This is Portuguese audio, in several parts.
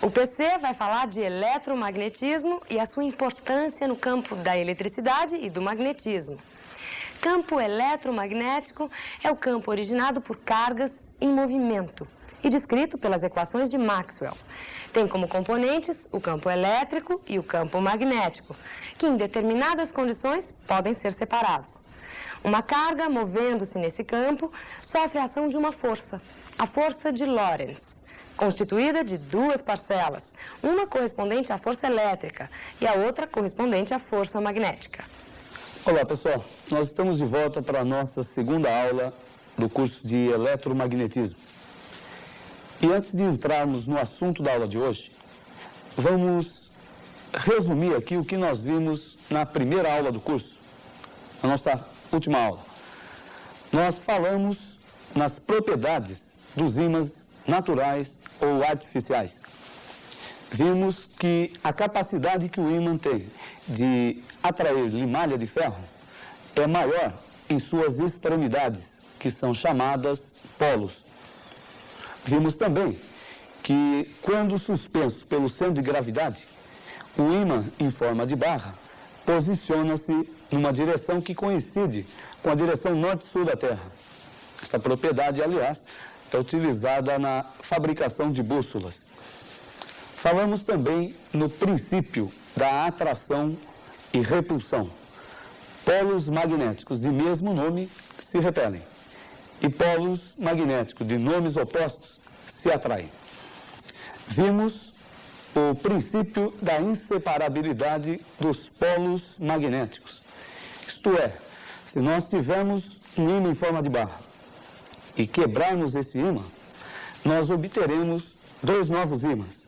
O PC vai falar de eletromagnetismo e a sua importância no campo da eletricidade e do magnetismo. Campo eletromagnético é o campo originado por cargas em movimento e descrito pelas equações de Maxwell. Tem como componentes o campo elétrico e o campo magnético, que em determinadas condições podem ser separados. Uma carga movendo-se nesse campo sofre a ação de uma força, a força de Lorentz, constituída de duas parcelas, uma correspondente à força elétrica e a outra correspondente à força magnética. Olá, pessoal. Nós estamos de volta para a nossa segunda aula do curso de eletromagnetismo. E antes de entrarmos no assunto da aula de hoje, vamos resumir aqui o que nós vimos na primeira aula do curso, na nossa última aula. Nós falamos nas propriedades dos ímãs naturais ou artificiais. Vimos que a capacidade que o ímã tem de atrair limalha de ferro é maior em suas extremidades, que são chamadas polos. Vimos também que, quando suspenso pelo centro de gravidade, o ímã em forma de barra posiciona-se numa direção que coincide com a direção norte-sul da Terra. Esta propriedade, aliás, é utilizada na fabricação de bússolas. Falamos também no princípio da atração e repulsão. Polos magnéticos de mesmo nome se repelem e polos magnéticos de nomes opostos se atraem. Vimos o princípio da inseparabilidade dos polos magnéticos. Isto é, se nós tivermos um ímã em forma de barra e quebrarmos esse ímã, nós obteremos dois novos ímãs.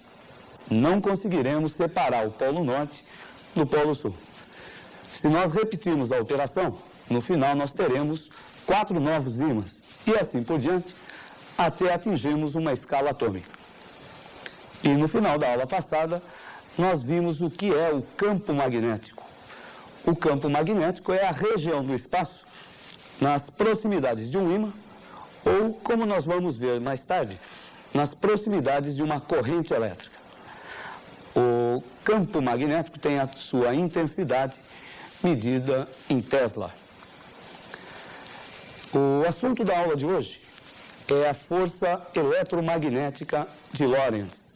Não conseguiremos separar o polo norte do polo sul. Se nós repetirmos a operação, no final nós teremos 4 novos ímãs e assim por diante, até atingirmos uma escala atômica. E no final da aula passada, nós vimos o que é o campo magnético. O campo magnético é a região do espaço nas proximidades de um ímã ou, como nós vamos ver mais tarde, nas proximidades de uma corrente elétrica. O campo magnético tem a sua intensidade medida em Tesla. O assunto da aula de hoje é a força eletromagnética de Lorentz.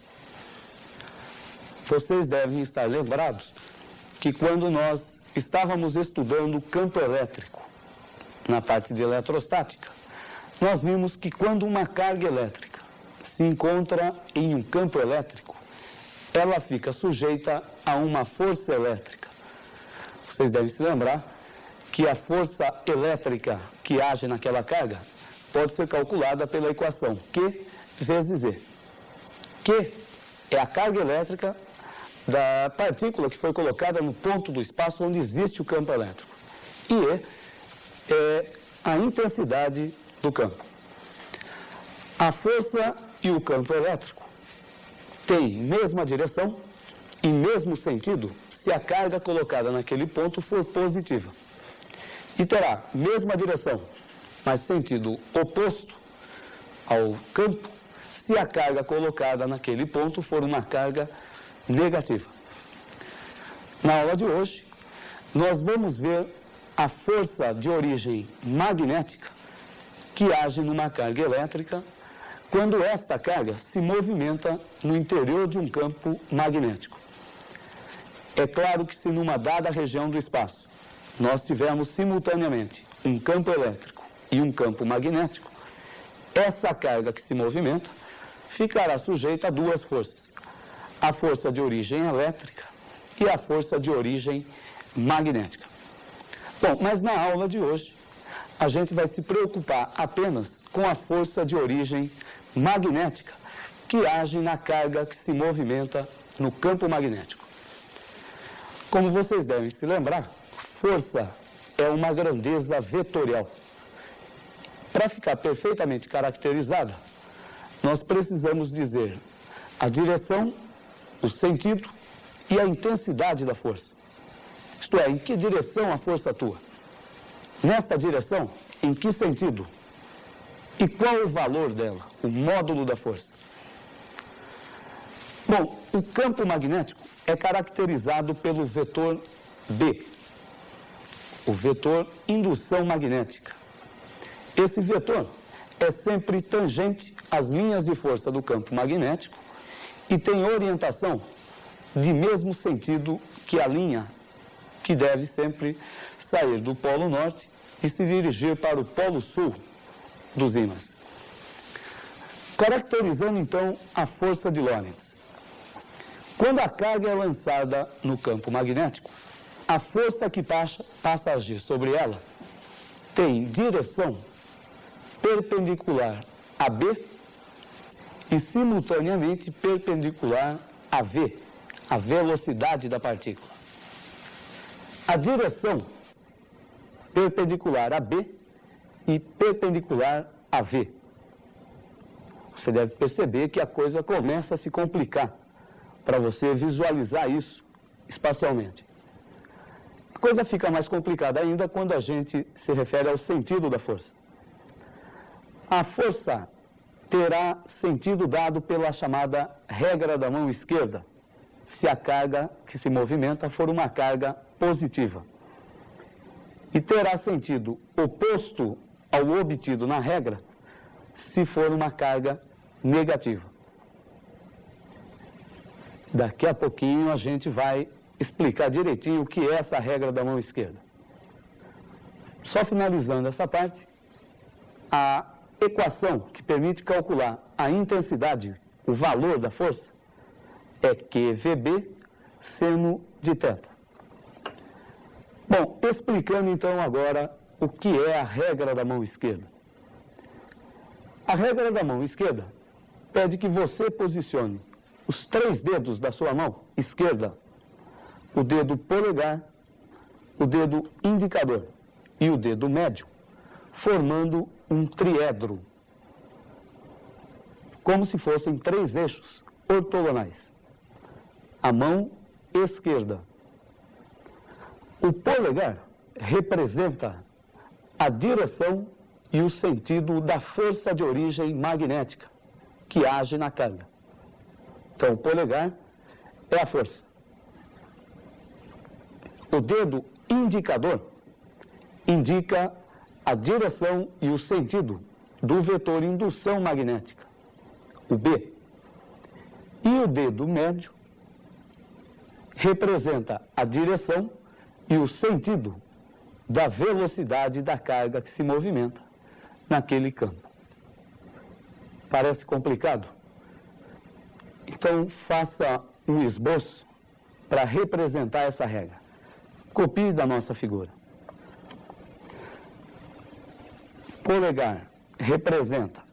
Vocês devem estar lembrados que quando nós estávamos estudando o campo elétrico, na parte de eletrostática, nós vimos que quando uma carga elétrica se encontra em um campo elétrico, ela fica sujeita a uma força elétrica. Vocês devem se lembrar que a força elétrica que age naquela carga pode ser calculada pela equação Q vezes E. Q é a carga elétrica da partícula que foi colocada no ponto do espaço onde existe o campo elétrico. E E é a intensidade do campo. A força e o campo elétrico têm mesma direção e mesmo sentido se a carga colocada naquele ponto for positiva. E terá mesma direção, mas sentido oposto ao campo, se a carga colocada naquele ponto for uma carga negativa. Na aula de hoje, nós vamos ver a força de origem magnética que age numa carga elétrica quando esta carga se movimenta no interior de um campo magnético. É claro que se numa dada região do espaço nós tivermos simultaneamente um campo elétrico e um campo magnético, essa carga que se movimenta ficará sujeita a duas forças, a força de origem elétrica e a força de origem magnética. Bom, mas na aula de hoje, a gente vai se preocupar apenas com a força de origem magnética que age na carga que se movimenta no campo magnético. Como vocês devem se lembrar, força é uma grandeza vetorial. Para ficar perfeitamente caracterizada, nós precisamos dizer a direção, o sentido e a intensidade da força. Isto é, em que direção a força atua? Nesta direção, em que sentido? E qual o valor dela, o módulo da força? Bom, o campo magnético é caracterizado pelo vetor B, o vetor indução magnética. Esse vetor é sempre tangente às linhas de força do campo magnético e tem orientação de mesmo sentido que a linha, que deve sempre sair do polo norte e se dirigir para o polo sul dos ímãs. Caracterizando então a força de Lorentz. Quando a carga é lançada no campo magnético, a força que passa a agir sobre ela tem direção perpendicular a B e simultaneamente perpendicular a V, a velocidade da partícula. A direção perpendicular a B e perpendicular a V. Você deve perceber que a coisa começa a se complicar para você visualizar isso espacialmente. A coisa fica mais complicada ainda quando a gente se refere ao sentido da força. A força terá sentido dado pela chamada regra da mão esquerda, se a carga que se movimenta for uma carga positiva. E terá sentido oposto ao obtido na regra, se for uma carga negativa. Daqui a pouquinho a gente vai explicar direitinho o que é essa regra da mão esquerda. Só finalizando essa parte, a equação que permite calcular a intensidade, o valor da força, é QVB seno de θ. Bom, explicando então agora o que é a regra da mão esquerda. A regra da mão esquerda pede que você posicione os 3 dedos da sua mão esquerda, o dedo polegar, o dedo indicador e o dedo médio, formando um triedro, como se fossem 3 eixos ortogonais. A mão esquerda. O polegar representa a direção e o sentido da força de origem magnética que age na carga. Então, o polegar é a força. O dedo indicador indica a direção e o sentido do vetor indução magnética, o B. E o dedo médio representa a direção e o sentido da velocidade da carga que se movimenta naquele campo. Parece complicado? Então, faça um esboço para representar essa regra. Copie da nossa figura. Polegar representa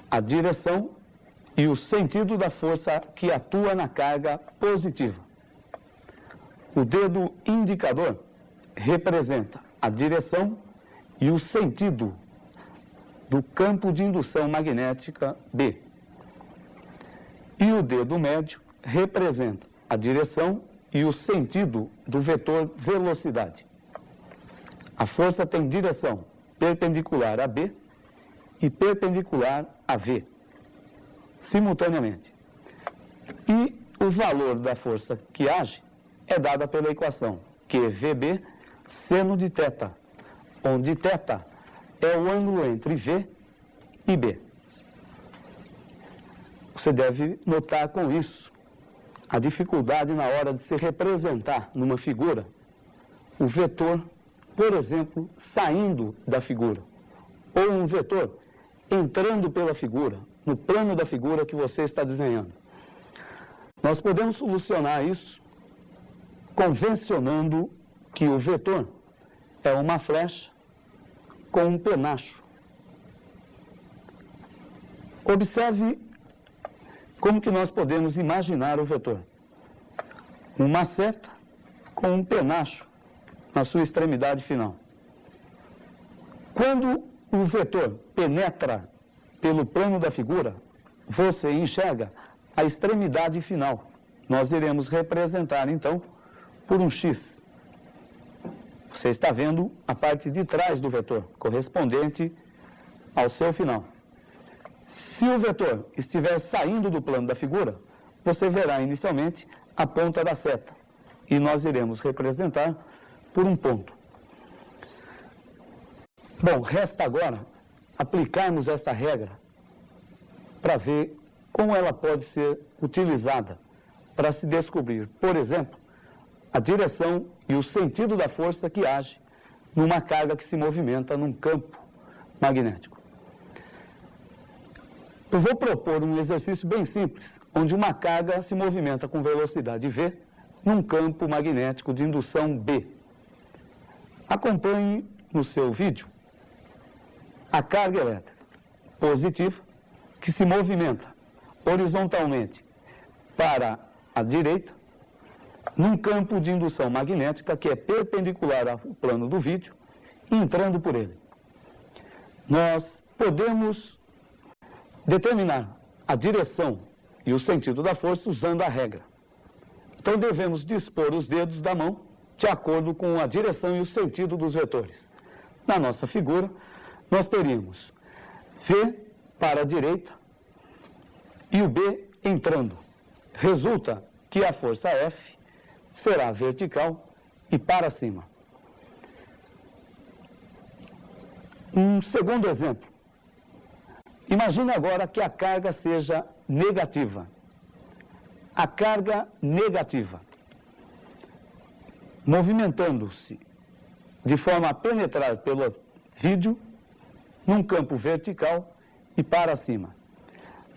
a direção e o sentido da força que atua na carga positiva. O dedo indicador representa a direção e o sentido do campo de indução magnética B. E o dedo médio representa a direção e o sentido do vetor velocidade. A força tem direção perpendicular a B e perpendicular a V, simultaneamente. E o valor da força que age é dada pela equação QVB seno de θ, onde θ é o ângulo entre V e B. Você deve notar com isso a dificuldade na hora de se representar numa figura o vetor, por exemplo, saindo da figura, ou um vetor entrando pela figura, no plano da figura que você está desenhando. Nós podemos solucionar isso convencionando que o vetor é uma flecha com um penacho. Observe como que nós podemos imaginar o vetor. Uma seta com um penacho na sua extremidade final. Quando o vetor penetra pelo plano da figura, você enxerga a extremidade final. Nós iremos representar, então, por um X. Você está vendo a parte de trás do vetor, correspondente ao seu final. Se o vetor estiver saindo do plano da figura, você verá inicialmente a ponta da seta e nós iremos representar por um ponto. Bom, resta agora aplicarmos essa regra para ver como ela pode ser utilizada para se descobrir, por exemplo, a direção e o sentido da força que age numa carga que se movimenta num campo magnético. Eu vou propor um exercício bem simples, onde uma carga se movimenta com velocidade v num campo magnético de indução B. Acompanhe no seu vídeo a carga elétrica positiva que se movimenta horizontalmente para a direita num campo de indução magnética que é perpendicular ao plano do vídeo e entrando por ele. Nós podemos determinar a direção e o sentido da força usando a regra. Então devemos dispor os dedos da mão de acordo com a direção e o sentido dos vetores. Na nossa figura, nós teríamos V para a direita e o B entrando. Resulta que a força F será vertical e para cima. Um segundo exemplo. Imagine agora que a carga seja negativa. A carga negativa, movimentando-se de forma a penetrar pelo vídeo num campo vertical e para cima.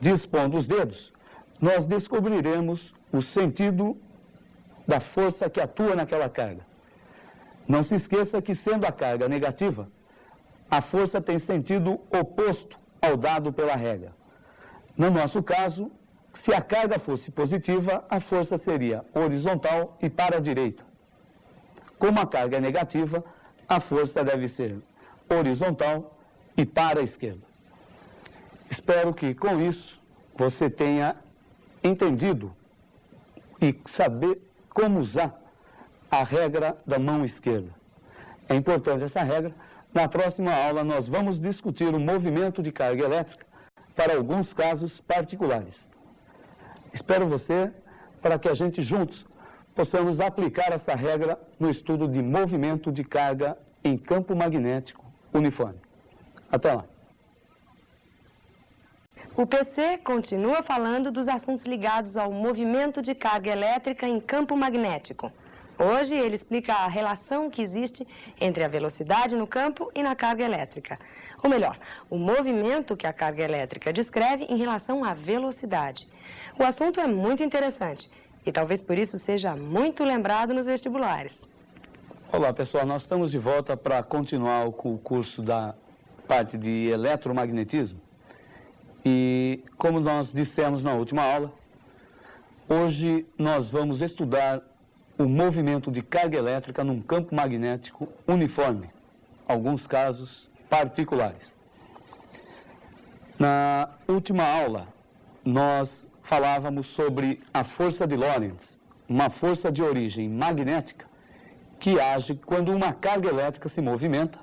Dispondo os dedos, nós descobriremos o sentido da força que atua naquela carga. Não se esqueça que, sendo a carga negativa, a força tem sentido oposto ao dado pela regra. No nosso caso, se a carga fosse positiva, a força seria horizontal e para a direita. Como a carga é negativa, a força deve ser horizontal e para a esquerda. Espero que, com isso, você tenha entendido e saber como usar a regra da mão esquerda. É importante essa regra. Na próxima aula, nós vamos discutir o movimento de carga elétrica para alguns casos particulares. Espero você para que a gente juntos possamos aplicar essa regra no estudo de movimento de carga em campo magnético uniforme. Até lá. O PC continua falando dos assuntos ligados ao movimento de carga elétrica em campo magnético. Hoje ele explica a relação que existe entre a velocidade no campo e na carga elétrica. Ou melhor, o movimento que a carga elétrica descreve em relação à velocidade. O assunto é muito interessante e talvez por isso seja muito lembrado nos vestibulares. Olá pessoal, nós estamos de volta para continuar com o curso da parte de eletromagnetismo. E como nós dissemos na última aula, hoje nós vamos estudar o movimento de carga elétrica num campo magnético uniforme, alguns casos particulares. Na última aula, nós falávamos sobre a força de Lorentz, uma força de origem magnética que age quando uma carga elétrica se movimenta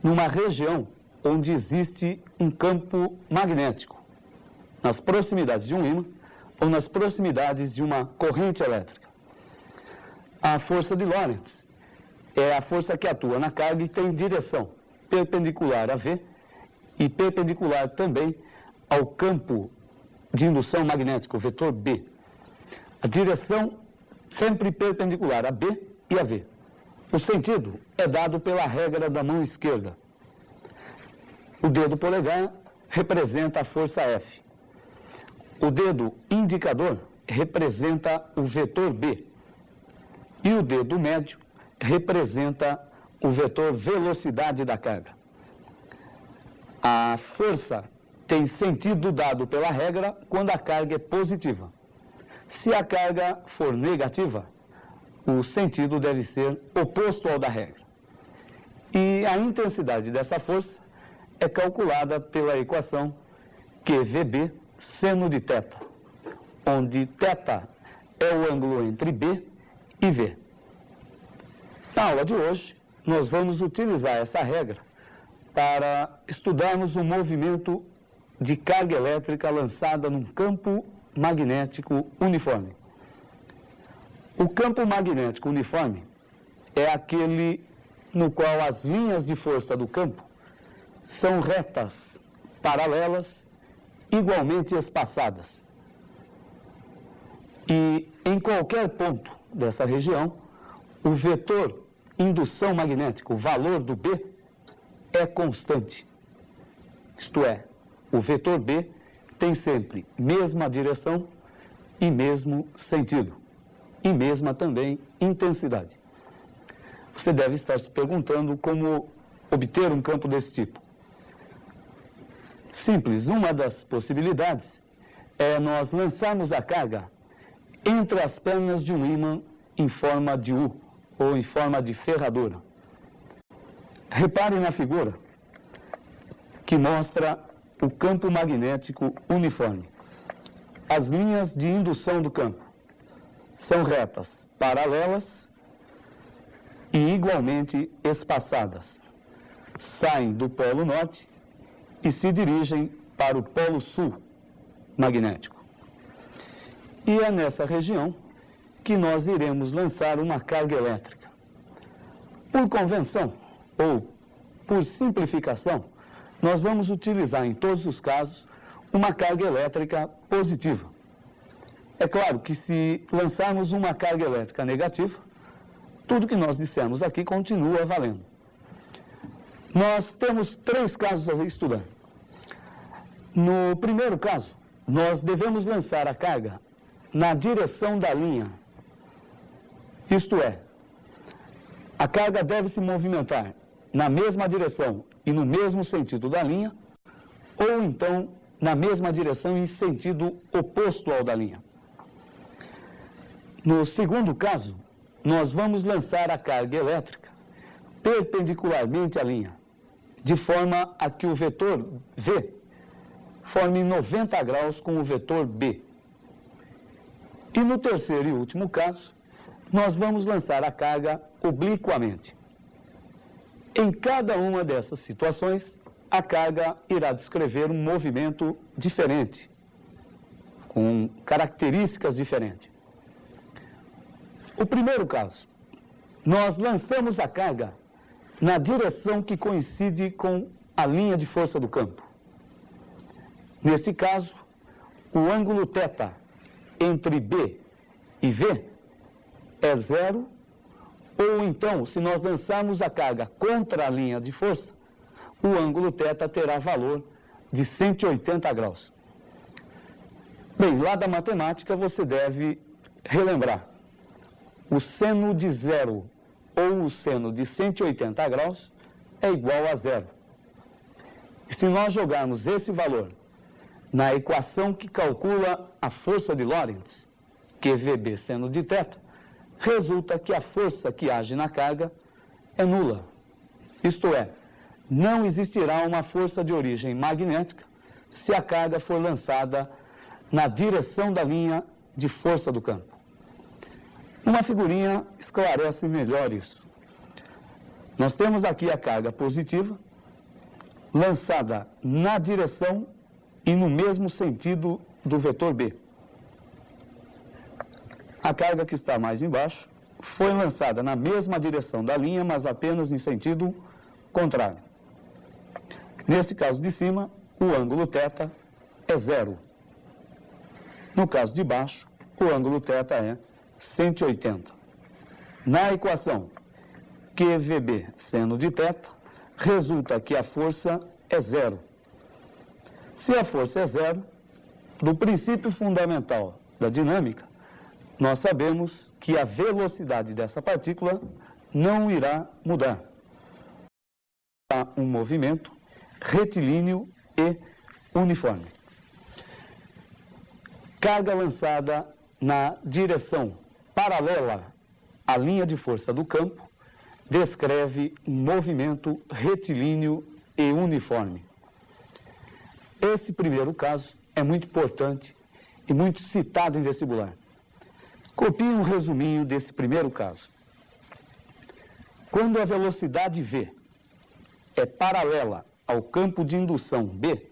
numa região onde existe um campo magnético, nas proximidades de um ímã ou nas proximidades de uma corrente elétrica. A força de Lorentz é a força que atua na carga e tem direção perpendicular a V e perpendicular também ao campo de indução magnética, o vetor B. A direção sempre perpendicular a B e a V. O sentido é dado pela regra da mão esquerda. O dedo polegar representa a força F. O dedo indicador representa o vetor B. E o dedo médio representa o vetor velocidade da carga. A força tem sentido dado pela regra quando a carga é positiva. Se a carga for negativa, o sentido deve ser oposto ao da regra. E a intensidade dessa força é calculada pela equação QVB seno de θ, onde θ é o ângulo entre B e V. Na aula de hoje, nós vamos utilizar essa regra para estudarmos o movimento de carga elétrica lançada num campo magnético uniforme. O campo magnético uniforme é aquele no qual as linhas de força do campo são retas, paralelas, igualmente espaçadas. E em qualquer ponto dessa região, o vetor indução magnética, o valor do B, é constante. Isto é, o vetor B tem sempre mesma direção e mesmo sentido, e mesma também intensidade. Você deve estar se perguntando como obter um campo desse tipo. Simples, uma das possibilidades é nós lançarmos a carga entre as pernas de um ímã em forma de U, ou em forma de ferradura. Repare na figura que mostra o campo magnético uniforme. As linhas de indução do campo são retas, paralelas e igualmente espaçadas. Saem do polo norte e se dirigem para o polo sul magnético. E é nessa região que nós iremos lançar uma carga elétrica. Por convenção, ou por simplificação, nós vamos utilizar em todos os casos uma carga elétrica positiva. É claro que se lançarmos uma carga elétrica negativa, tudo que nós dissemos aqui continua valendo. Nós temos 3 casos a estudar. No primeiro caso, nós devemos lançar a carga na direção da linha. Isto é, a carga deve se movimentar na mesma direção e no mesmo sentido da linha, ou então na mesma direção em sentido oposto ao da linha. No segundo caso, nós vamos lançar a carga elétrica perpendicularmente à linha, de forma a que o vetor V forme 90 graus com o vetor B. E no terceiro e último caso, nós vamos lançar a carga obliquamente. Em cada uma dessas situações, a carga irá descrever um movimento diferente, com características diferentes. O primeiro caso, nós lançamos a carga na direção que coincide com a linha de força do campo. Nesse caso, o ângulo θ entre B e V é 0, ou então, se nós lançarmos a carga contra a linha de força, o ângulo θ terá valor de 180 graus. Bem, lá da matemática você deve relembrar. O seno de 0 ou o seno de 180 graus é igual a 0. E se nós jogarmos esse valor na equação que calcula a força de Lorentz, QVB seno de θ, resulta que a força que age na carga é nula. Isto é, não existirá uma força de origem magnética se a carga for lançada na direção da linha de força do campo. Uma figurinha esclarece melhor isso. Nós temos aqui a carga positiva, lançada na direção e no mesmo sentido do vetor B. A carga que está mais embaixo foi lançada na mesma direção da linha, mas apenas em sentido contrário. Nesse caso de cima, o ângulo θ é 0. No caso de baixo, o ângulo θ é 180. Na equação QVB seno de θ, resulta que a força é 0. Se a força é 0, do princípio fundamental da dinâmica, nós sabemos que a velocidade dessa partícula não irá mudar. Há um movimento retilíneo e uniforme. Carga lançada na direção paralela à linha de força do campo descreve um movimento retilíneo e uniforme. Esse primeiro caso é muito importante e muito citado em vestibular. Copie um resuminho desse primeiro caso. Quando a velocidade V é paralela ao campo de indução B,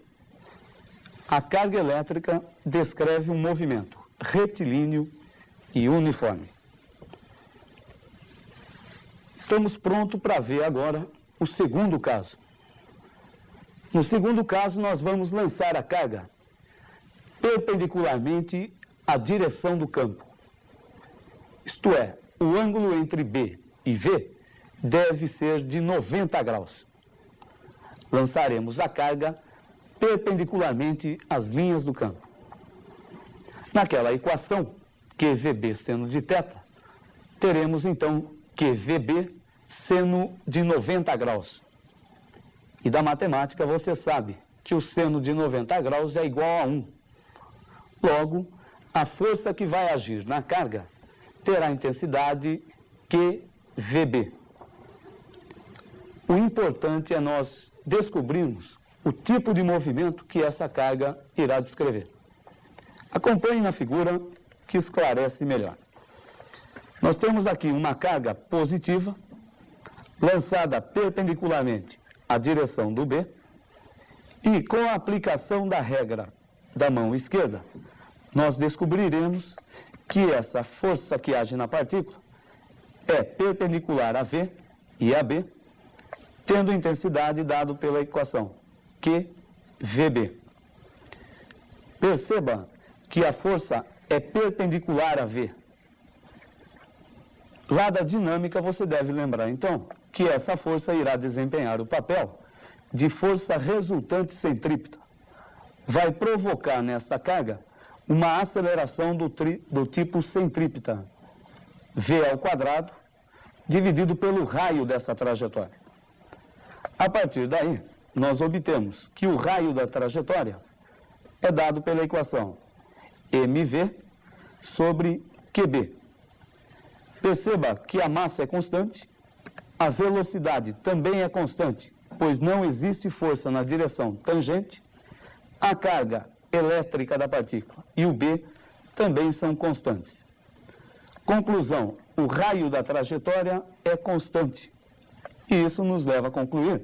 a carga elétrica descreve um movimento retilíneo e uniforme. Estamos prontos para ver agora o segundo caso. No segundo caso, nós vamos lançar a carga perpendicularmente à direção do campo. Isto é, o ângulo entre B e V deve ser de 90 graus. Lançaremos a carga perpendicularmente às linhas do campo. Naquela equação, QVB seno de θ, teremos então QVB seno de 90 graus. E da matemática você sabe que o seno de 90 graus é igual a 1. Logo, a força que vai agir na carga terá intensidade QVB. O importante é nós descobrirmos o tipo de movimento que essa carga irá descrever. Acompanhe na figura que esclarece melhor. Nós temos aqui uma carga positiva, lançada perpendicularmente à direção do B, e com a aplicação da regra da mão esquerda, nós descobriremos que essa força que age na partícula é perpendicular a V e a B, tendo intensidade dado pela equação QVB. Perceba que a força é perpendicular a V. Lá da dinâmica você deve lembrar, então, que essa força irá desempenhar o papel de força resultante centrípeta. Vai provocar nesta carga uma aceleração do tipo centrípeta, V ao quadrado, dividido pelo raio dessa trajetória. A partir daí, nós obtemos que o raio da trajetória é dado pela equação mv sobre qb. Perceba que a massa é constante, a velocidade também é constante, pois não existe força na direção tangente, a carga elétrica da partícula e o B também são constantes. Conclusão, o raio da trajetória é constante. E isso nos leva a concluir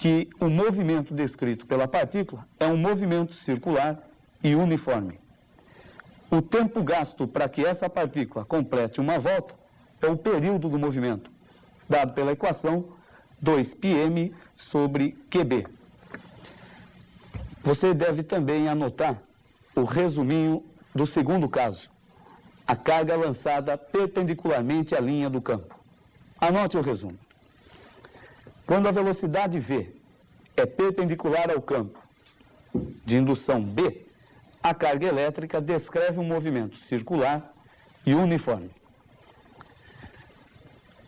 que o movimento descrito pela partícula é um movimento circular e uniforme. O tempo gasto para que essa partícula complete uma volta é o período do movimento, dado pela equação 2πm sobre qb. Você deve também anotar o resuminho do segundo caso, a carga lançada perpendicularmente à linha do campo. Anote o resumo. Quando a velocidade v é perpendicular ao campo de indução B, a carga elétrica descreve um movimento circular e uniforme.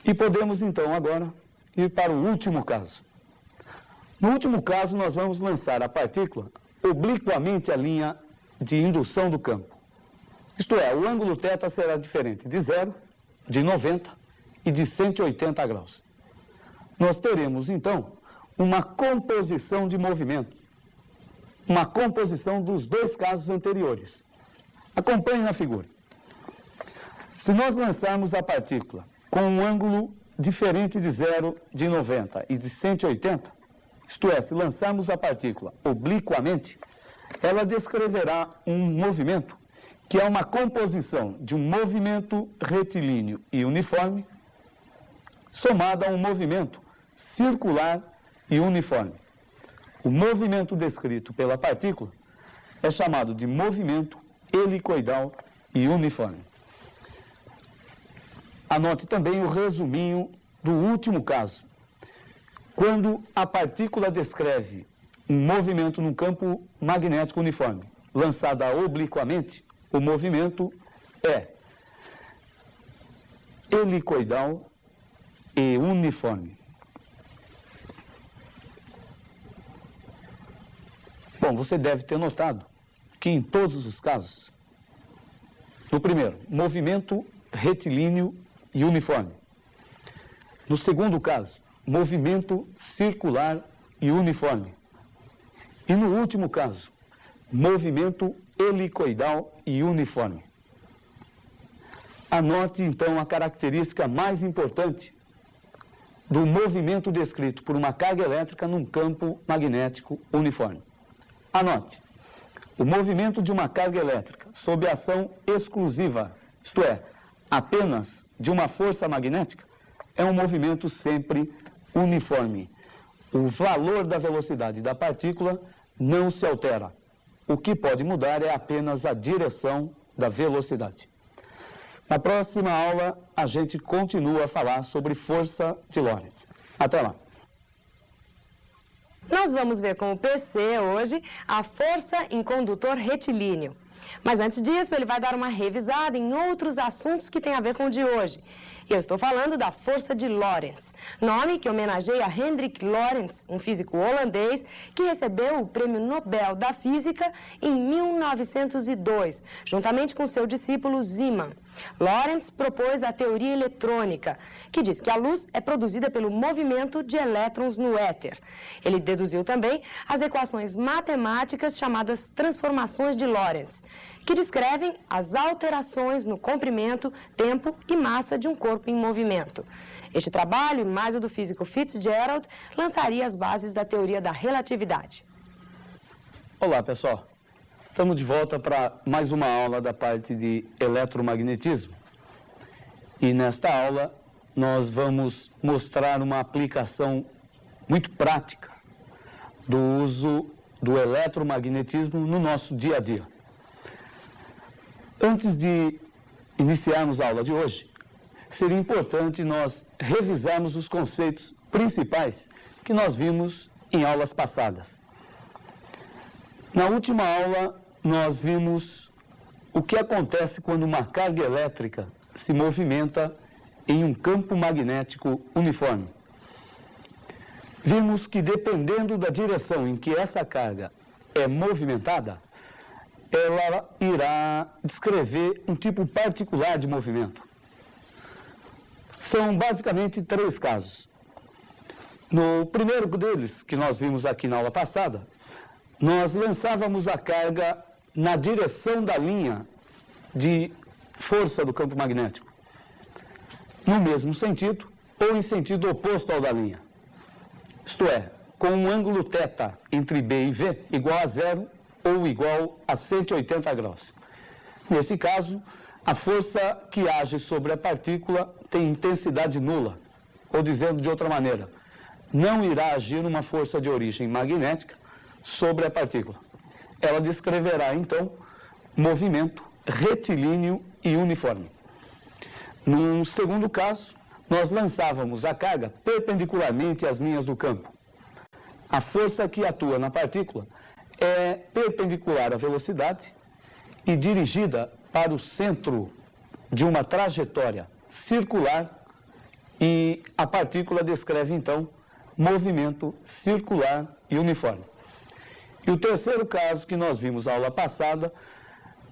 E podemos então agora ir para o último caso. No último caso, nós vamos lançar a partícula obliquamente à linha de indução do campo. Isto é, o ângulo θ será diferente de 0, de 90 e de 180 graus. Nós teremos, então, uma composição de movimento. Uma composição dos dois casos anteriores. Acompanhe na figura. Se nós lançarmos a partícula com um ângulo diferente de 0, de 90 e de 180, isto é, se lançarmos a partícula obliquamente, ela descreverá um movimento que é uma composição de um movimento retilíneo e uniforme somado a um movimento circular e uniforme. O movimento descrito pela partícula é chamado de movimento helicoidal e uniforme. Anote também o resuminho do último caso. Quando a partícula descreve um movimento no campo magnético uniforme, lançada obliquamente, o movimento é helicoidal e uniforme. Bom, você deve ter notado que em todos os casos, no primeiro, movimento retilíneo e uniforme. No segundo caso, movimento circular e uniforme. E no último caso, movimento helicoidal e uniforme. Anote, então, a característica mais importante do movimento descrito por uma carga elétrica num campo magnético uniforme. Anote, o movimento de uma carga elétrica sob ação exclusiva, isto é, apenas de uma força magnética, é um movimento sempre uniforme. O valor da velocidade da partícula não se altera. O que pode mudar é apenas a direção da velocidade. Na próxima aula, a gente continua a falar sobre força de Lorentz. Até lá! Nós vamos ver com o PC hoje a força em condutor retilíneo. Mas antes disso, ele vai dar uma revisada em outros assuntos que têm a ver com o de hoje. Eu estou falando da força de Lorentz, nome que homenageia Hendrik Lorentz, um físico holandês que recebeu o Prêmio Nobel da Física em 1902, juntamente com seu discípulo Zeeman. Lorentz propôs a teoria eletrônica, que diz que a luz é produzida pelo movimento de elétrons no éter. Ele deduziu também as equações matemáticas chamadas transformações de Lorentz, que descrevem as alterações no comprimento, tempo e massa de um corpo em movimento. Este trabalho, e mais o do físico Fitzgerald, lançaria as bases da teoria da relatividade. Olá, pessoal. Estamos de volta para mais uma aula da parte de eletromagnetismo. E nesta aula nós vamos mostrar uma aplicação muito prática do uso do eletromagnetismo no nosso dia a dia. Antes de iniciarmos a aula de hoje, seria importante nós revisarmos os conceitos principais que nós vimos em aulas passadas. Na última aula, nós vimos o que acontece quando uma carga elétrica se movimenta em um campo magnético uniforme. Vimos que, dependendo da direção em que essa carga é movimentada, ela irá descrever um tipo particular de movimento. São basicamente 3 casos. No primeiro deles, que nós vimos aqui na aula passada, nós lançávamos a carga na direção da linha de força do campo magnético, no mesmo sentido ou em sentido oposto ao da linha. Isto é, com um ângulo θ entre B e V igual a 0 ou igual a 180 graus. Nesse caso, a força que age sobre a partícula tem intensidade nula, ou dizendo de outra maneira, não irá agir uma força de origem magnética sobre a partícula. Ela descreverá, então, movimento retilíneo e uniforme. Num segundo caso, nós lançávamos a carga perpendicularmente às linhas do campo. A força que atua na partícula é perpendicular à velocidade e dirigida para o centro de uma trajetória circular, e a partícula descreve, então, movimento circular e uniforme. E o terceiro caso que nós vimos na aula passada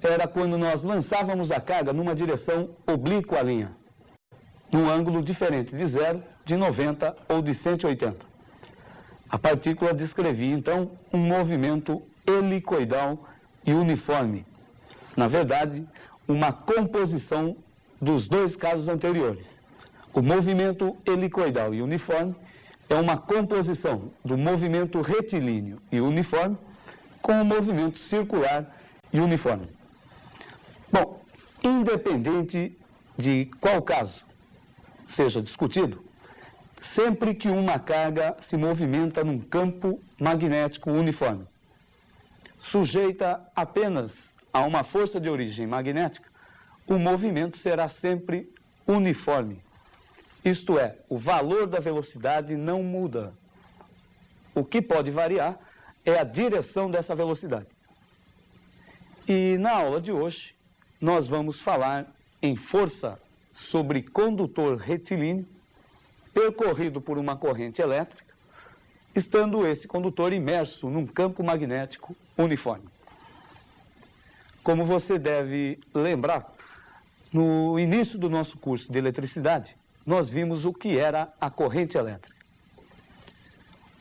era quando nós lançávamos a carga numa direção oblíqua à linha, num ângulo diferente de 0, de 90 ou de 180. A partícula descrevia, então, um movimento helicoidal e uniforme. Na verdade, uma composição dos 2 casos anteriores. O movimento helicoidal e uniforme é uma composição do movimento retilíneo e uniforme com o movimento circular e uniforme. Bom, independente de qual caso seja discutido, sempre que uma carga se movimenta num campo magnético uniforme, sujeita apenas a uma força de origem magnética, o movimento será sempre uniforme. Isto é, o valor da velocidade não muda. O que pode variar é a direção dessa velocidade. E na aula de hoje, nós vamos falar em força sobre condutor retilíneo percorrido por uma corrente elétrica, estando esse condutor imerso num campo magnético uniforme. Como você deve lembrar, no início do nosso curso de eletricidade, nós vimos o que era a corrente elétrica.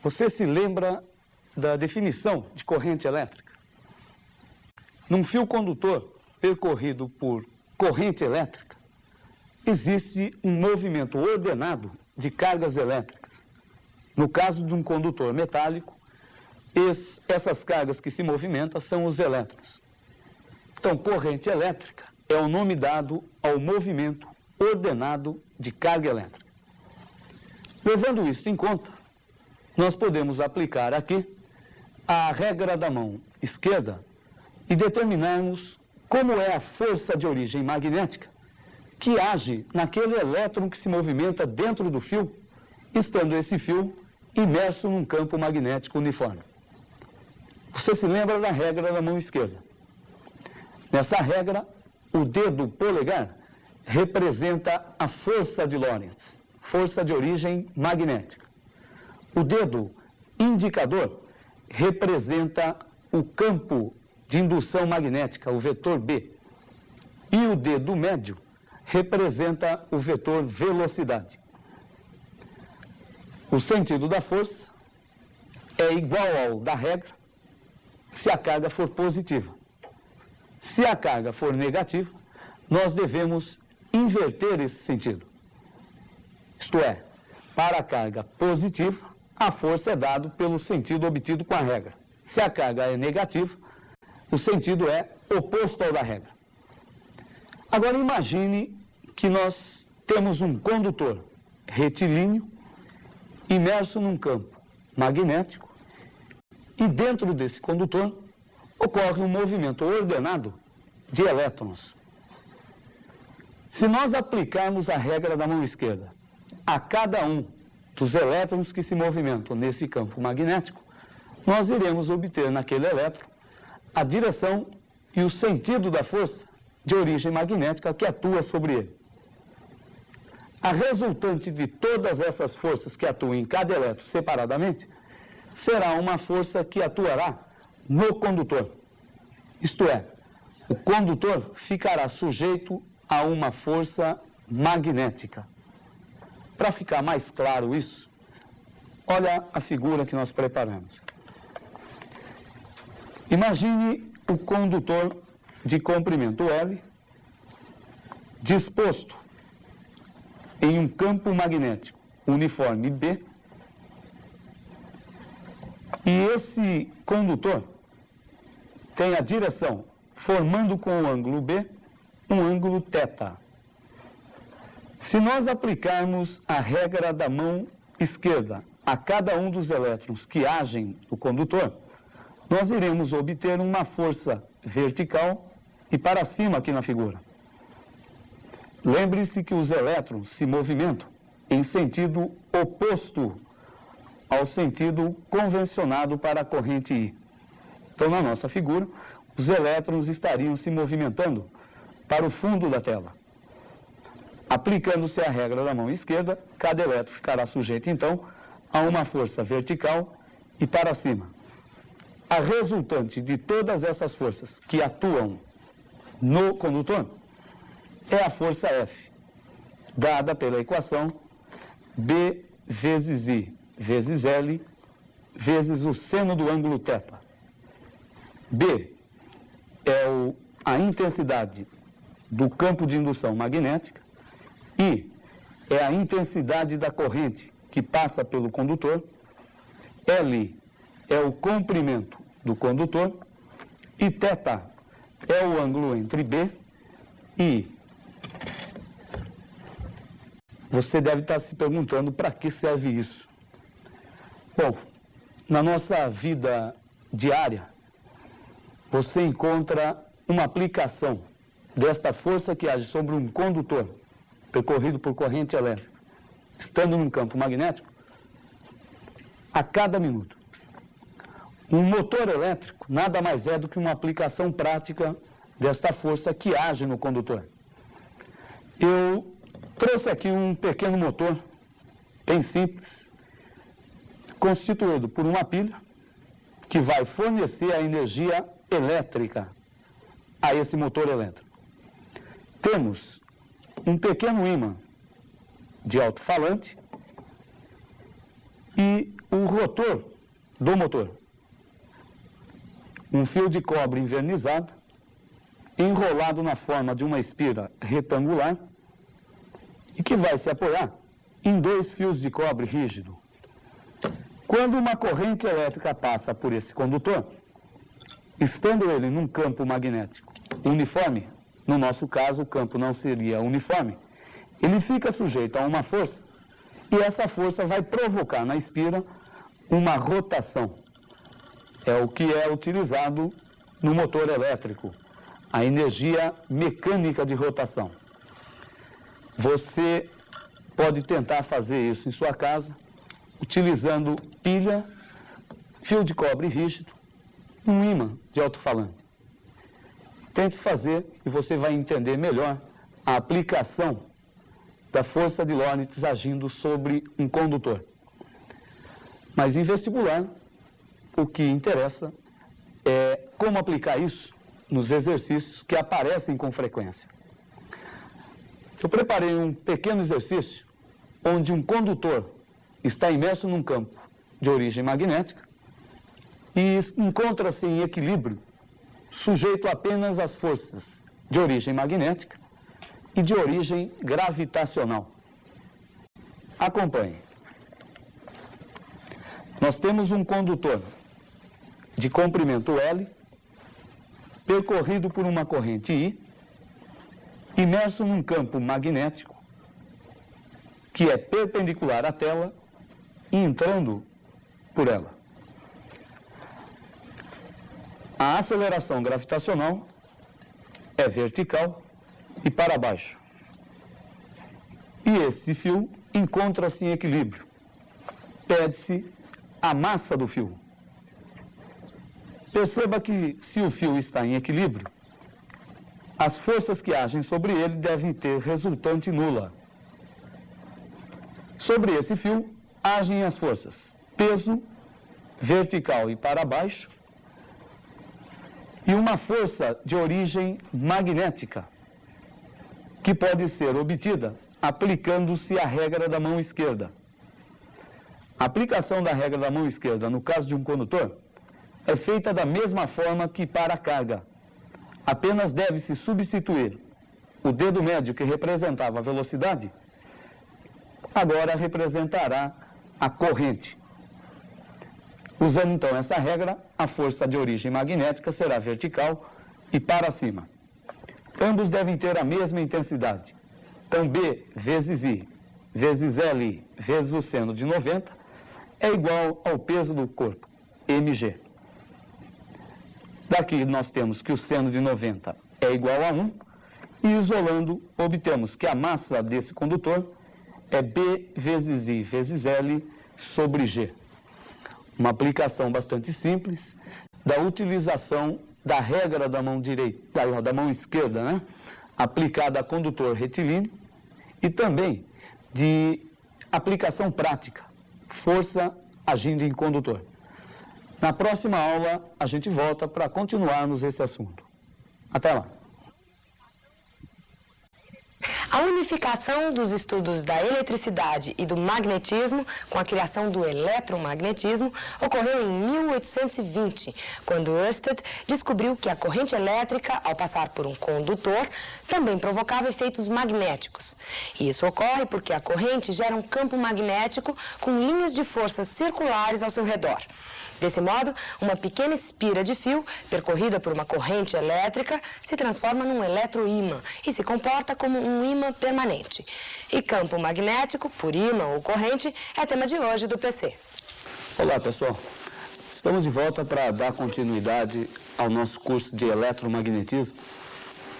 Você se lembra da definição de corrente elétrica? Num fio condutor percorrido por corrente elétrica, existe um movimento ordenado de cargas elétricas. No caso de um condutor metálico, essas cargas que se movimentam são os elétrons. Então, corrente elétrica é o nome dado ao movimento ordenado de carga elétrica. Levando isso em conta, nós podemos aplicar aqui a regra da mão esquerda e determinarmos como é a força de origem magnética que age naquele elétron que se movimenta dentro do fio, estando esse fio imerso num campo magnético uniforme. Você se lembra da regra da mão esquerda? Nessa regra, o dedo polegar representa a força de Lorentz, força de origem magnética. O dedo indicador representa o campo de indução magnética, o vetor B. E o dedo médio representa o vetor velocidade. O sentido da força é igual ao da regra se a carga for positiva. Se a carga for negativa, nós devemos inverter esse sentido. Isto é, para a carga positiva, a força é dada pelo sentido obtido com a regra. Se a carga é negativa, o sentido é oposto ao da regra. Agora imagine que nós temos um condutor retilíneo imerso num campo magnético e dentro desse condutor ocorre um movimento ordenado de elétrons. Se nós aplicarmos a regra da mão esquerda a cada um dos elétrons que se movimentam nesse campo magnético, nós iremos obter naquele elétron a direção e o sentido da força de origem magnética que atua sobre ele. A resultante de todas essas forças que atuam em cada elétron separadamente será uma força que atuará no condutor. Isto é, o condutor ficará sujeito a uma força magnética. Para ficar mais claro isso, olha a figura que nós preparamos. Imagine o condutor de comprimento L disposto em um campo magnético uniforme B, e esse condutor tem a direção, formando com o ângulo B, um ângulo θ. Se nós aplicarmos a regra da mão esquerda a cada um dos elétrons que agem no condutor, nós iremos obter uma força vertical e para cima aqui na figura. Lembre-se que os elétrons se movimentam em sentido oposto ao sentido convencionado para a corrente I. Então, na nossa figura, os elétrons estariam se movimentando para o fundo da tela. Aplicando-se a regra da mão esquerda, cada elétron ficará sujeito, então, a uma força vertical e para cima. A resultante de todas essas forças que atuam no condutor é a força F, dada pela equação B vezes I vezes L vezes o seno do ângulo θ. B é a intensidade do campo de indução magnética, I é a intensidade da corrente que passa pelo condutor, L é o comprimento do condutor e θ é o ângulo entre B e I. Você deve estar se perguntando para que serve isso. Bom, na nossa vida diária, você encontra uma aplicação desta força que age sobre um condutor percorrido por corrente elétrica, estando num campo magnético, a cada minuto. Um motor elétrico nada mais é do que uma aplicação prática desta força que age no condutor. Eu trouxe aqui um pequeno motor, bem simples, constituído por uma pilha que vai fornecer a energia elétrica a esse motor elétrico. Temos um pequeno ímã de alto-falante e o rotor do motor. Um fio de cobre envernizado, enrolado na forma de uma espira retangular e que vai se apoiar em dois fios de cobre rígido. Quando uma corrente elétrica passa por esse condutor, estando ele num campo magnético uniforme, no nosso caso o campo não seria uniforme, ele fica sujeito a uma força e essa força vai provocar na espira uma rotação. É o que é utilizado no motor elétrico, a energia mecânica de rotação. Você pode tentar fazer isso em sua casa, utilizando pilha, fio de cobre rígido, um ímã de alto-falante. Tente fazer e você vai entender melhor a aplicação da força de Lorentz agindo sobre um condutor. Mas em vestibular, o que interessa é como aplicar isso nos exercícios que aparecem com frequência. Eu preparei um pequeno exercício onde um condutor está imerso num campo de origem magnética e encontra-se em equilíbrio, sujeito apenas às forças de origem magnética e de origem gravitacional. Acompanhe. Nós temos um condutor de comprimento L, percorrido por uma corrente I, imerso num campo magnético que é perpendicular à tela e entrando por ela. A aceleração gravitacional é vertical e para baixo. E esse fio encontra-se em equilíbrio. Pede-se a massa do fio. Perceba que, se o fio está em equilíbrio, as forças que agem sobre ele devem ter resultante nula. Sobre esse fio, agem as forças peso, vertical e para baixo, e uma força de origem magnética, que pode ser obtida aplicando-se a regra da mão esquerda. A aplicação da regra da mão esquerda, no caso de um condutor, é feita da mesma forma que para a carga. Apenas deve-se substituir o dedo médio que representava a velocidade, agora representará a corrente. Usando então essa regra, a força de origem magnética será vertical e para cima. Ambos devem ter a mesma intensidade. Então B vezes I vezes Li vezes o seno de 90 é igual ao peso do corpo, mg. Daqui nós temos que o seno de 90 é igual a 1, e isolando, obtemos que a massa desse condutor é B vezes I vezes L sobre G. Uma aplicação bastante simples da utilização da regra da mão direita, da mão esquerda, né? Aplicada a condutor retilíneo, e também de aplicação prática, força agindo em condutor. Na próxima aula, a gente volta para continuarmos esse assunto. Até lá. A unificação dos estudos da eletricidade e do magnetismo com a criação do eletromagnetismo ocorreu em 1820, quando Ørsted descobriu que a corrente elétrica, ao passar por um condutor, também provocava efeitos magnéticos. E isso ocorre porque a corrente gera um campo magnético com linhas de forças circulares ao seu redor. Desse modo, uma pequena espira de fio, percorrida por uma corrente elétrica, se transforma num eletroímã e se comporta como um ímã permanente. E campo magnético, por ímã ou corrente, é tema de hoje do PC. Olá, pessoal. Estamos de volta para dar continuidade ao nosso curso de eletromagnetismo.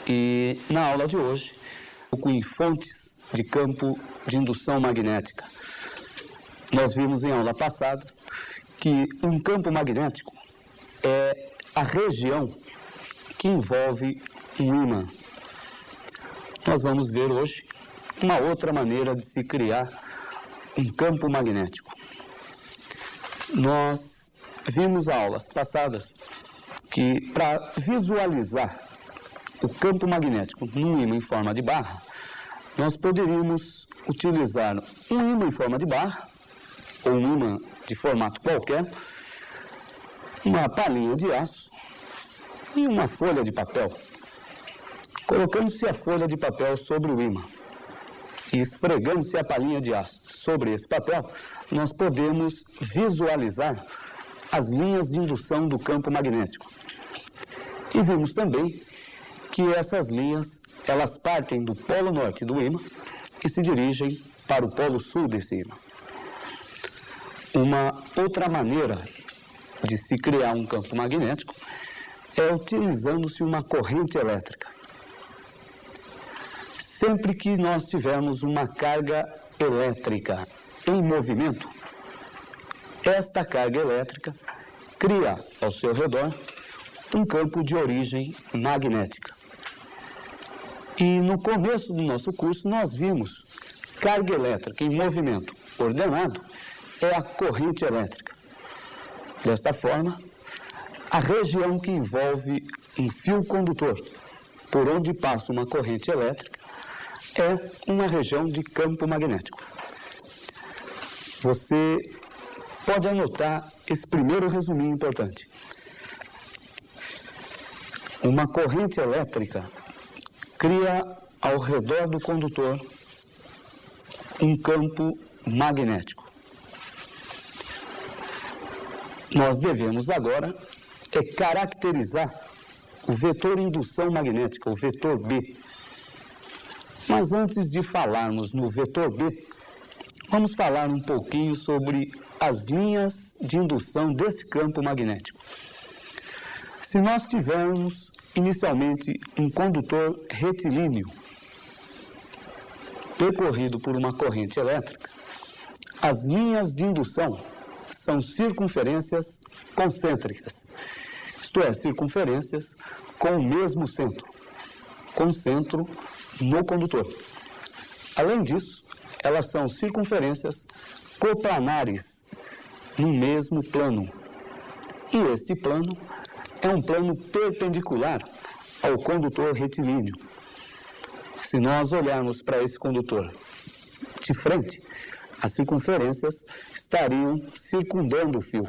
E na aula de hoje, com fontes de campo de indução magnética. Nós vimos em aula passada que um campo magnético é a região que envolve um ímã. Nós vamos ver hoje uma outra maneira de se criar um campo magnético. Nós vimos aulas passadas que, para visualizar o campo magnético num ímã em forma de barra, nós poderíamos utilizar um ímã em forma de barra, ou um ímã de formato qualquer, uma palhinha de aço e uma folha de papel. Colocando-se a folha de papel sobre o ímã. e esfregando-se a palhinha de aço sobre esse papel, nós podemos visualizar as linhas de indução do campo magnético. E vimos também que essas linhas, elas partem do polo norte do ímã e se dirigem para o polo sul desse ímã. Uma outra maneira de se criar um campo magnético é utilizando-se uma corrente elétrica. Sempre que nós tivermos uma carga elétrica em movimento, esta carga elétrica cria ao seu redor um campo de origem magnética. E no começo do nosso curso nós vimos carga elétrica em movimento ordenado é a corrente elétrica. Desta forma, a região que envolve um fio condutor, por onde passa uma corrente elétrica, é uma região de campo magnético. Você pode anotar esse primeiro resuminho importante. Uma corrente elétrica cria ao redor do condutor um campo magnético. Nós devemos agora caracterizar o vetor indução magnética, o vetor B. Mas antes de falarmos no vetor B, vamos falar um pouquinho sobre as linhas de indução desse campo magnético. Se nós tivermos inicialmente um condutor retilíneo percorrido por uma corrente elétrica, as linhas de indução são circunferências concêntricas, isto é, circunferências com o mesmo centro, com centro no condutor. Além disso, elas são circunferências coplanares no mesmo plano. E este plano é um plano perpendicular ao condutor retilíneo. Se nós olharmos para esse condutor de frente, as circunferências estariam circundando o fio,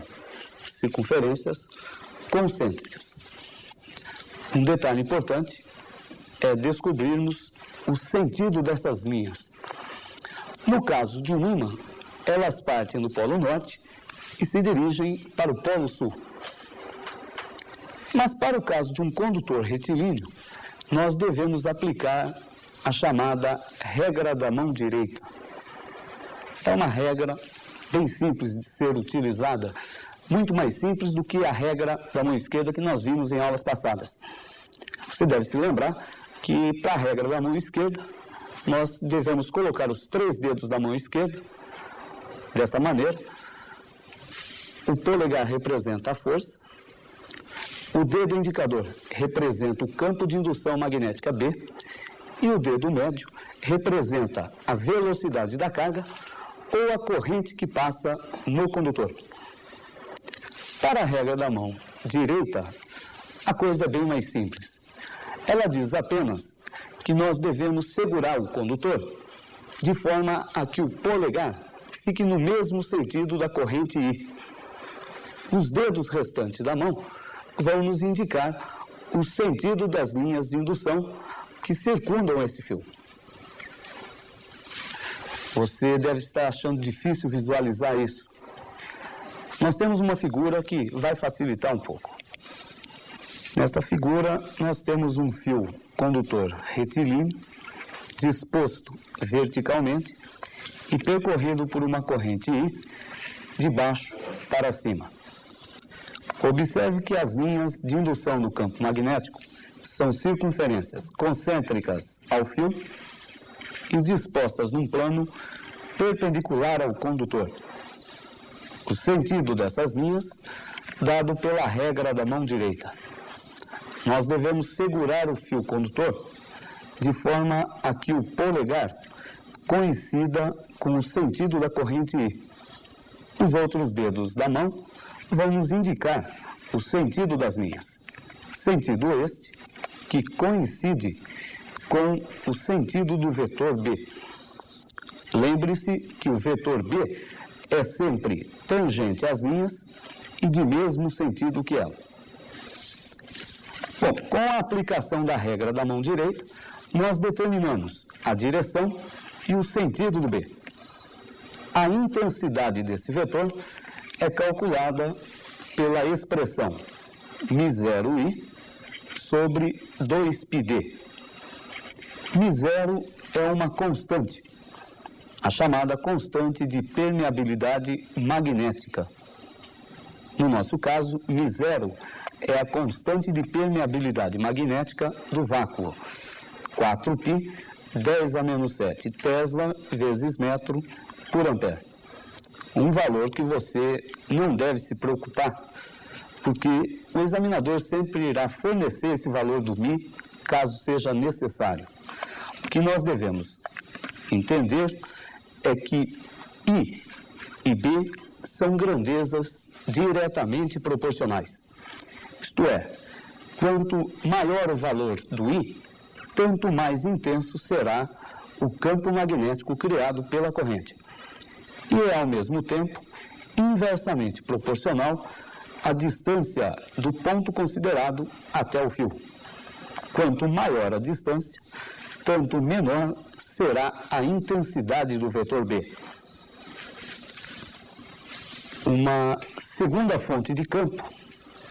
circunferências concêntricas. Um detalhe importante é descobrirmos o sentido dessas linhas. No caso de um ímã, elas partem do polo norte e se dirigem para o polo sul. Mas para o caso de um condutor retilíneo, nós devemos aplicar a chamada regra da mão direita. É uma regra bem simples de ser utilizada, muito mais simples do que a regra da mão esquerda que nós vimos em aulas passadas. Você deve se lembrar que para a regra da mão esquerda, nós devemos colocar os 3 dedos da mão esquerda dessa maneira. O polegar representa a força, o dedo indicador representa o campo de indução magnética B e o dedo médio representa a velocidade da carga ou a corrente que passa no condutor. Para a regra da mão direita, a coisa é bem mais simples. Ela diz apenas que nós devemos segurar o condutor de forma a que o polegar fique no mesmo sentido da corrente I. Os dedos restantes da mão vão nos indicar o sentido das linhas de indução que circundam esse fio. Você deve estar achando difícil visualizar isso. Nós temos uma figura que vai facilitar um pouco. Nesta figura, nós temos um fio condutor retilíneo, disposto verticalmente e percorrido por uma corrente I de baixo para cima. Observe que as linhas de indução do campo magnético são circunferências concêntricas ao fio e dispostas num plano perpendicular ao condutor. O sentido dessas linhas, dado pela regra da mão direita. Nós devemos segurar o fio condutor de forma a que o polegar coincida com o sentido da corrente I. Os outros dedos da mão vão nos indicar o sentido das linhas. Sentido este que coincide com o sentido do vetor B. Lembre-se que o vetor B é sempre tangente às linhas e de mesmo sentido que ela. Bom, com a aplicação da regra da mão direita, nós determinamos a direção e o sentido do B. A intensidade desse vetor é calculada pela expressão μ0i sobre 2πd. μ0 é uma constante, a chamada constante de permeabilidade magnética. No nosso caso, μ0 é a constante de permeabilidade magnética do vácuo, 4π 10 a menos 7 Tesla vezes metro por ampere. Um valor que você não deve se preocupar, porque o examinador sempre irá fornecer esse valor do μ, caso seja necessário. O que nós devemos entender é que I e B são grandezas diretamente proporcionais. Isto é, quanto maior o valor do I, tanto mais intenso será o campo magnético criado pela corrente. E é, ao mesmo tempo, inversamente proporcional à distância do ponto considerado até o fio. Quanto maior a distância, tanto menor será a intensidade do vetor B. Uma segunda fonte de campo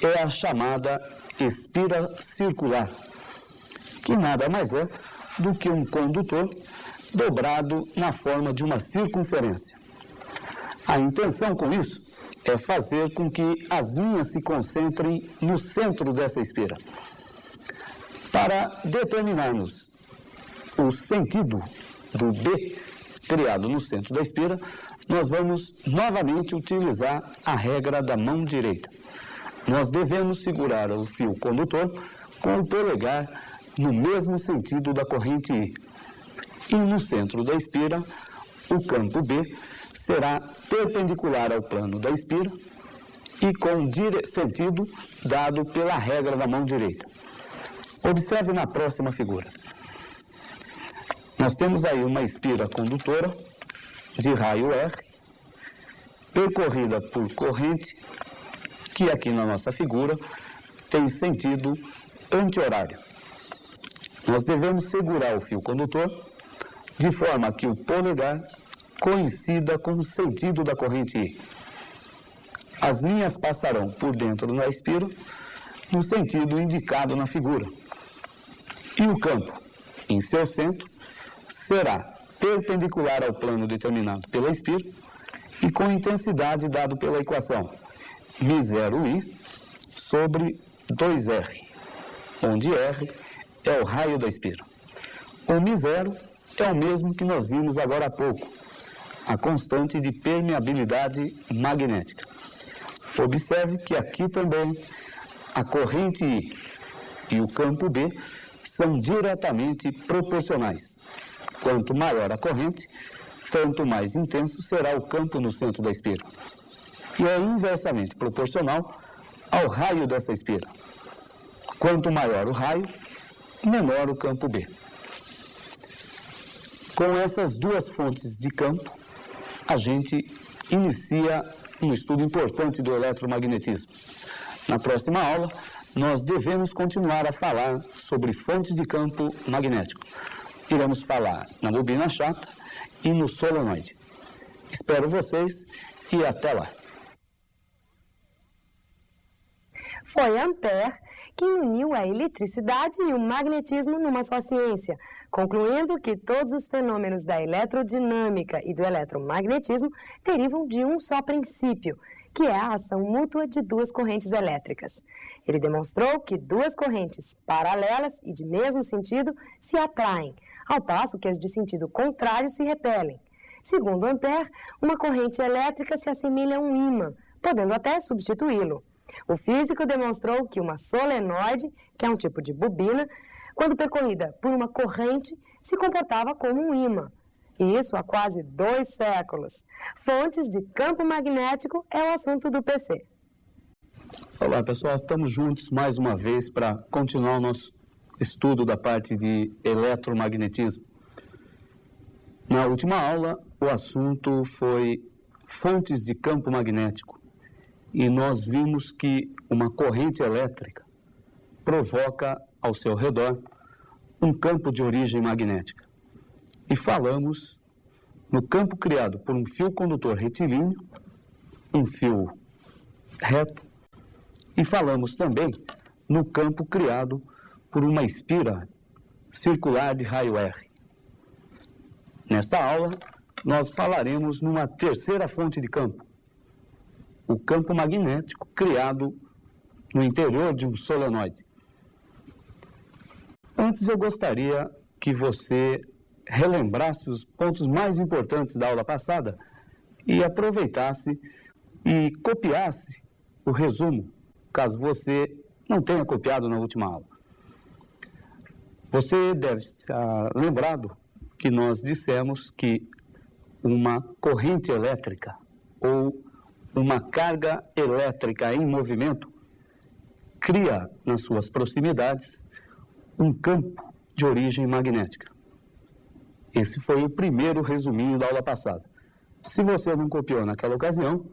é a chamada espira circular, que nada mais é do que um condutor dobrado na forma de uma circunferência. A intenção com isso é fazer com que as linhas se concentrem no centro dessa espira. Para determinarmos o sentido do B criado no centro da espira, nós vamos novamente utilizar a regra da mão direita. Nós devemos segurar o fio condutor com o polegar no mesmo sentido da corrente I. E no centro da espira, o campo B será perpendicular ao plano da espira e com sentido dado pela regra da mão direita. Observe na próxima figura. Nós temos aí uma espira condutora de raio R, percorrida por corrente, que aqui na nossa figura tem sentido anti-horário. Nós devemos segurar o fio condutor de forma que o polegar coincida com o sentido da corrente I. As linhas passarão por dentro da espira no sentido indicado na figura. E o campo, em seu centro, será perpendicular ao plano determinado pela espira e com intensidade dado pela equação μ0i sobre 2r, onde R é o raio da espira. O μ0 é o mesmo que nós vimos agora há pouco, a constante de permeabilidade magnética. Observe que aqui também a corrente I e o campo B são diretamente proporcionais. Quanto maior a corrente, tanto mais intenso será o campo no centro da espira. E é inversamente proporcional ao raio dessa espira. Quanto maior o raio, menor o campo B. Com essas duas fontes de campo, a gente inicia um estudo importante do eletromagnetismo. Na próxima aula, nós devemos continuar a falar sobre fontes de campo magnético. Iremos falar na bobina chata e no solenoide. Espero vocês e até lá. Foi Ampère quem uniu a eletricidade e o magnetismo numa só ciência, concluindo que todos os fenômenos da eletrodinâmica e do eletromagnetismo derivam de um só princípio, que é a ação mútua de duas correntes elétricas. Ele demonstrou que duas correntes paralelas e de mesmo sentido se atraem, ao passo que as de sentido contrário se repelem. Segundo Ampère, uma corrente elétrica se assemelha a um ímã, podendo até substituí-lo. O físico demonstrou que uma solenoide, que é um tipo de bobina, quando percorrida por uma corrente, se comportava como um ímã. E isso há quase 2 séculos. Fontes de campo magnético é o assunto do PC. Olá, pessoal. Estamos juntos mais uma vez para continuar o nosso estudo da parte de eletromagnetismo. Na última aula, o assunto foi fontes de campo magnético. E nós vimos que uma corrente elétrica provoca ao seu redor um campo de origem magnética. E falamos no campo criado por um fio condutor retilíneo, um fio reto, e falamos também no campo criado por uma espira circular de raio R. Nesta aula, nós falaremos numa terceira fonte de campo, o campo magnético criado no interior de um solenoide. Antes, eu gostaria que você relembrasse os pontos mais importantes da aula passada e aproveitasse e copiasse o resumo, caso você não tenha copiado na última aula. Você deve estar lembrado que nós dissemos que uma corrente elétrica ou uma carga elétrica em movimento cria nas suas proximidades um campo de origem magnética. Esse foi o primeiro resuminho da aula passada. Se você não copiou naquela ocasião,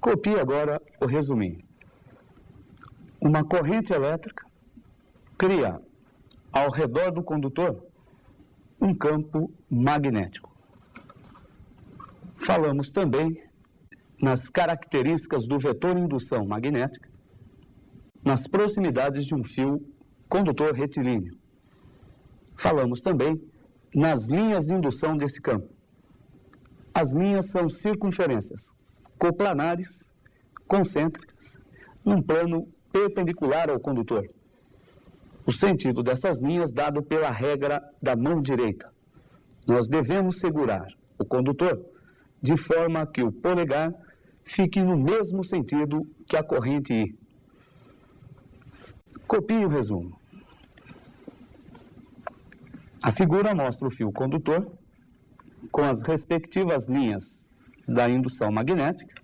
copie agora o resuminho. Uma corrente elétrica cria ao redor do condutor um campo magnético. Falamos também nas características do vetor indução magnética nas proximidades de um fio condutor retilíneo. Falamos também nas linhas de indução desse campo. As linhas são circunferências coplanares, concêntricas, num plano perpendicular ao condutor. O sentido dessas linhas dado pela regra da mão direita. Nós devemos segurar o condutor de forma que o polegar fique no mesmo sentido que a corrente I. Copie o resumo. A figura mostra o fio condutor com as respectivas linhas da indução magnética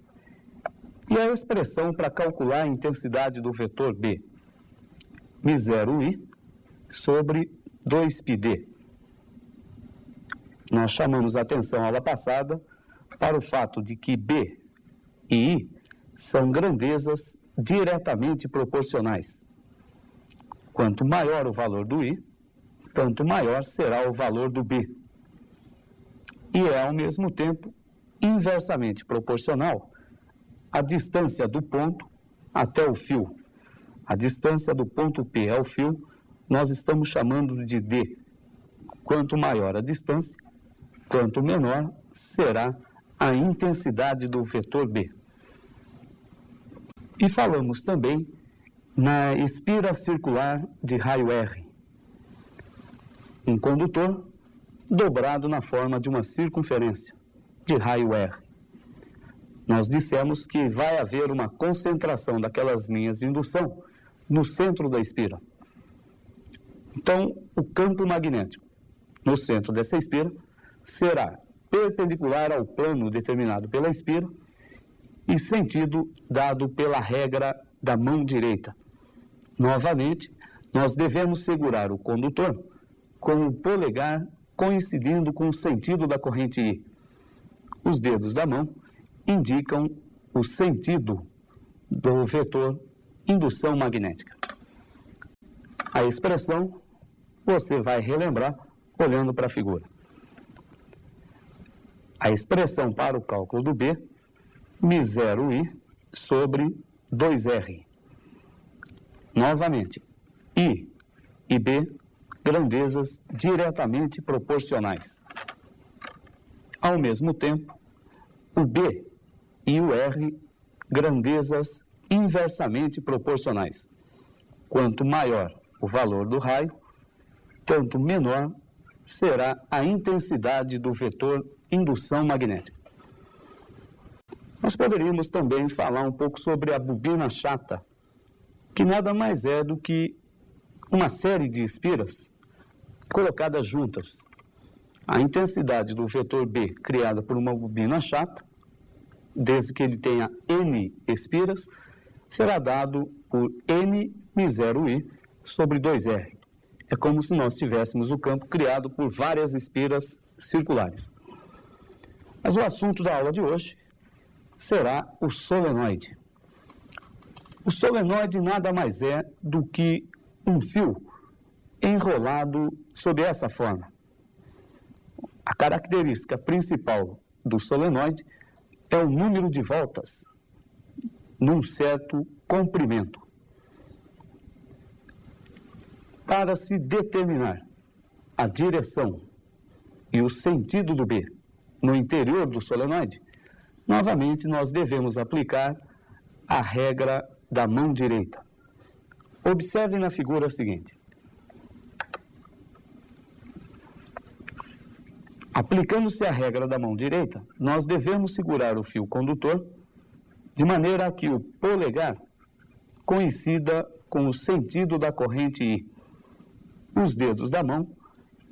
e a expressão para calcular a intensidade do vetor B, μ0I, sobre 2πd. Nós chamamos a atenção na aula passada para o fato de que B e I são grandezas diretamente proporcionais. Quanto maior o valor do I, tanto maior será o valor do B. E é, ao mesmo tempo, inversamente proporcional à distância do ponto até o fio. A distância do ponto P ao fio, nós estamos chamando de D. Quanto maior a distância, quanto menor será a intensidade do vetor B. E falamos também na espira circular de raio R. Um condutor dobrado na forma de uma circunferência de raio R. Nós dissemos que vai haver uma concentração daquelas linhas de indução no centro da espira. Então, o campo magnético no centro dessa espira será perpendicular ao plano determinado pela espira e sentido dado pela regra da mão direita. Novamente, nós devemos segurar o condutor com o polegar coincidindo com o sentido da corrente I. Os dedos da mão indicam o sentido do vetor indução magnética. A expressão você vai relembrar olhando para a figura. A expressão para o cálculo do B, μ0I sobre 2R. Novamente, I e B, grandezas diretamente proporcionais. Ao mesmo tempo, o B e o R, grandezas inversamente proporcionais. Quanto maior o valor do raio, tanto menor será a intensidade do vetor indução magnética. Nós poderíamos também falar um pouco sobre a bobina chata, que nada mais é do que uma série de espiras colocadas juntas. A intensidade do vetor B criada por uma bobina chata, desde que ele tenha N espiras, será dado por N μ0I sobre 2R. É como se nós tivéssemos o campo criado por várias espiras circulares. Mas o assunto da aula de hoje será o solenoide. O solenoide nada mais é do que um fio enrolado sob essa forma. A característica principal do solenoide é o número de voltas num certo comprimento. Para se determinar a direção e o sentido do B no interior do solenoide, novamente nós devemos aplicar a regra da mão direita. Observem na figura seguinte. Aplicando-se a regra da mão direita, nós devemos segurar o fio condutor de maneira que o polegar coincida com o sentido da corrente I. Os dedos da mão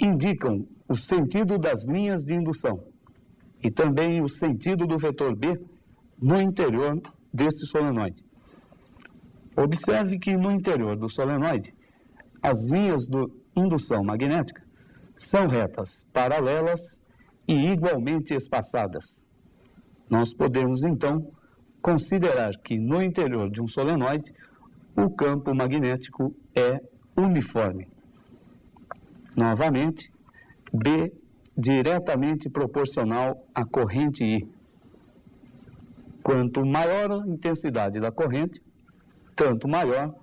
indicam o sentido das linhas de indução e também o sentido do vetor B no interior desse solenoide. Observe que no interior do solenoide, as linhas de indução magnética são retas, paralelas e igualmente espaçadas. Nós podemos, então, considerar que no interior de um solenoide, o campo magnético é uniforme. Novamente, B diretamente proporcional à corrente I. Quanto maior a intensidade da corrente, tanto maior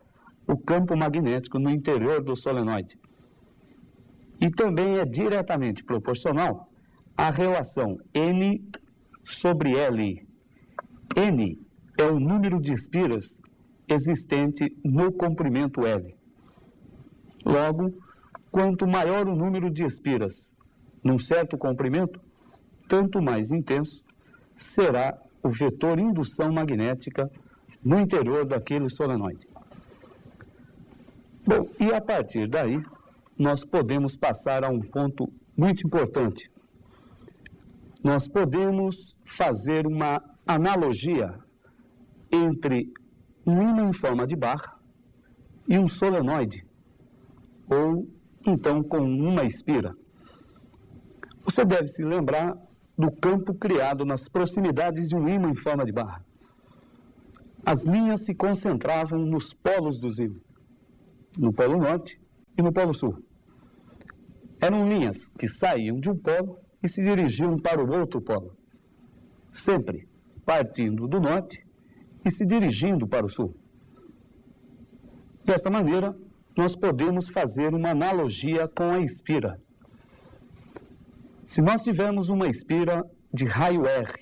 o campo magnético no interior do solenoide. E também é diretamente proporcional à relação N sobre L. N é o número de espiras existente no comprimento L. Logo, quanto maior o número de espiras num certo comprimento, tanto mais intenso será o vetor indução magnética no interior daquele solenoide. Bom, e a partir daí, nós podemos passar a um ponto muito importante. Nós podemos fazer uma analogia entre um ímã em forma de barra e um solenoide, ou então com uma espira. Você deve se lembrar do campo criado nas proximidades de um ímã em forma de barra. As linhas se concentravam nos polos dos ímãs, no polo norte e no polo sul. Eram linhas que saíam de um polo e se dirigiam para o outro polo, sempre partindo do norte e se dirigindo para o sul. Dessa maneira, nós podemos fazer uma analogia com a espira. Se nós tivermos uma espira de raio R,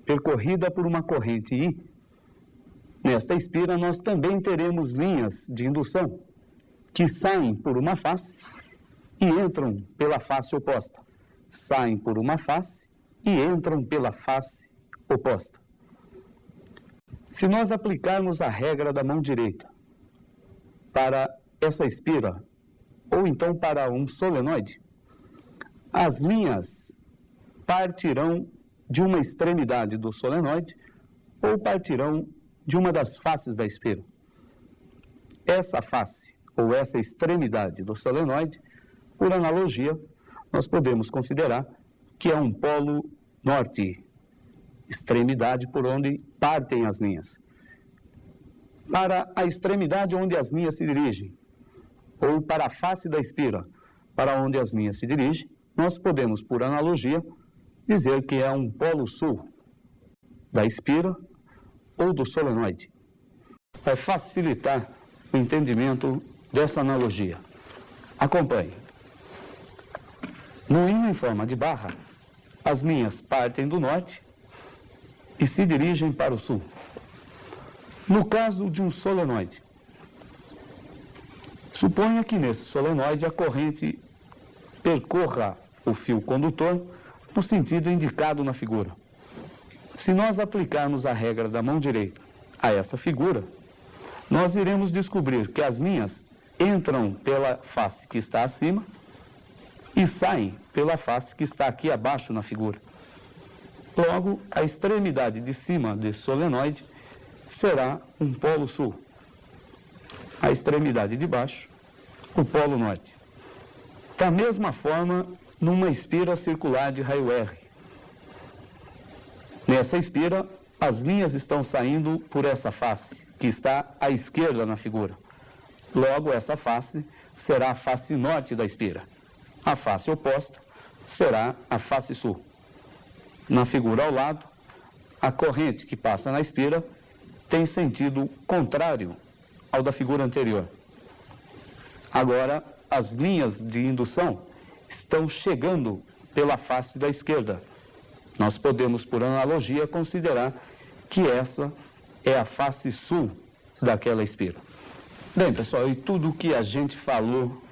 percorrida por uma corrente I, nesta espira nós também teremos linhas de indução que saem por uma face e entram pela face oposta. Saem por uma face e entram pela face oposta. Se nós aplicarmos a regra da mão direita para essa espira, ou então para um solenoide, as linhas partirão de uma extremidade do solenoide ou partirão de uma das faces da espira. Essa face, ou essa extremidade do solenoide, por analogia, nós podemos considerar que é um polo norte, extremidade por onde partem as linhas. Para a extremidade onde as linhas se dirigem, ou para a face da espira, para onde as linhas se dirigem, nós podemos, por analogia, dizer que é um polo sul da espira ou do solenoide. Vai facilitar o entendimento dessa analogia. Acompanhe. No ímã em forma de barra, as linhas partem do norte e se dirigem para o sul. No caso de um solenoide, suponha que nesse solenoide a corrente percorra o fio condutor no sentido indicado na figura. Se nós aplicarmos a regra da mão direita a essa figura, nós iremos descobrir que as linhas entram pela face que está acima e saem pela face que está aqui abaixo na figura. Logo, a extremidade de cima desse solenoide será um polo sul. A extremidade de baixo, o polo norte. Da mesma forma, numa espira circular de raio R. Nessa espira, as linhas estão saindo por essa face, que está à esquerda na figura. Logo, essa face será a face norte da espira. A face oposta será a face sul. Na figura ao lado, a corrente que passa na espira tem sentido contrário ao da figura anterior. Agora, as linhas de indução estão chegando pela face da esquerda. Nós podemos, por analogia, considerar que essa é a face sul daquela espira. Bem, pessoal, e tudo o que a gente falou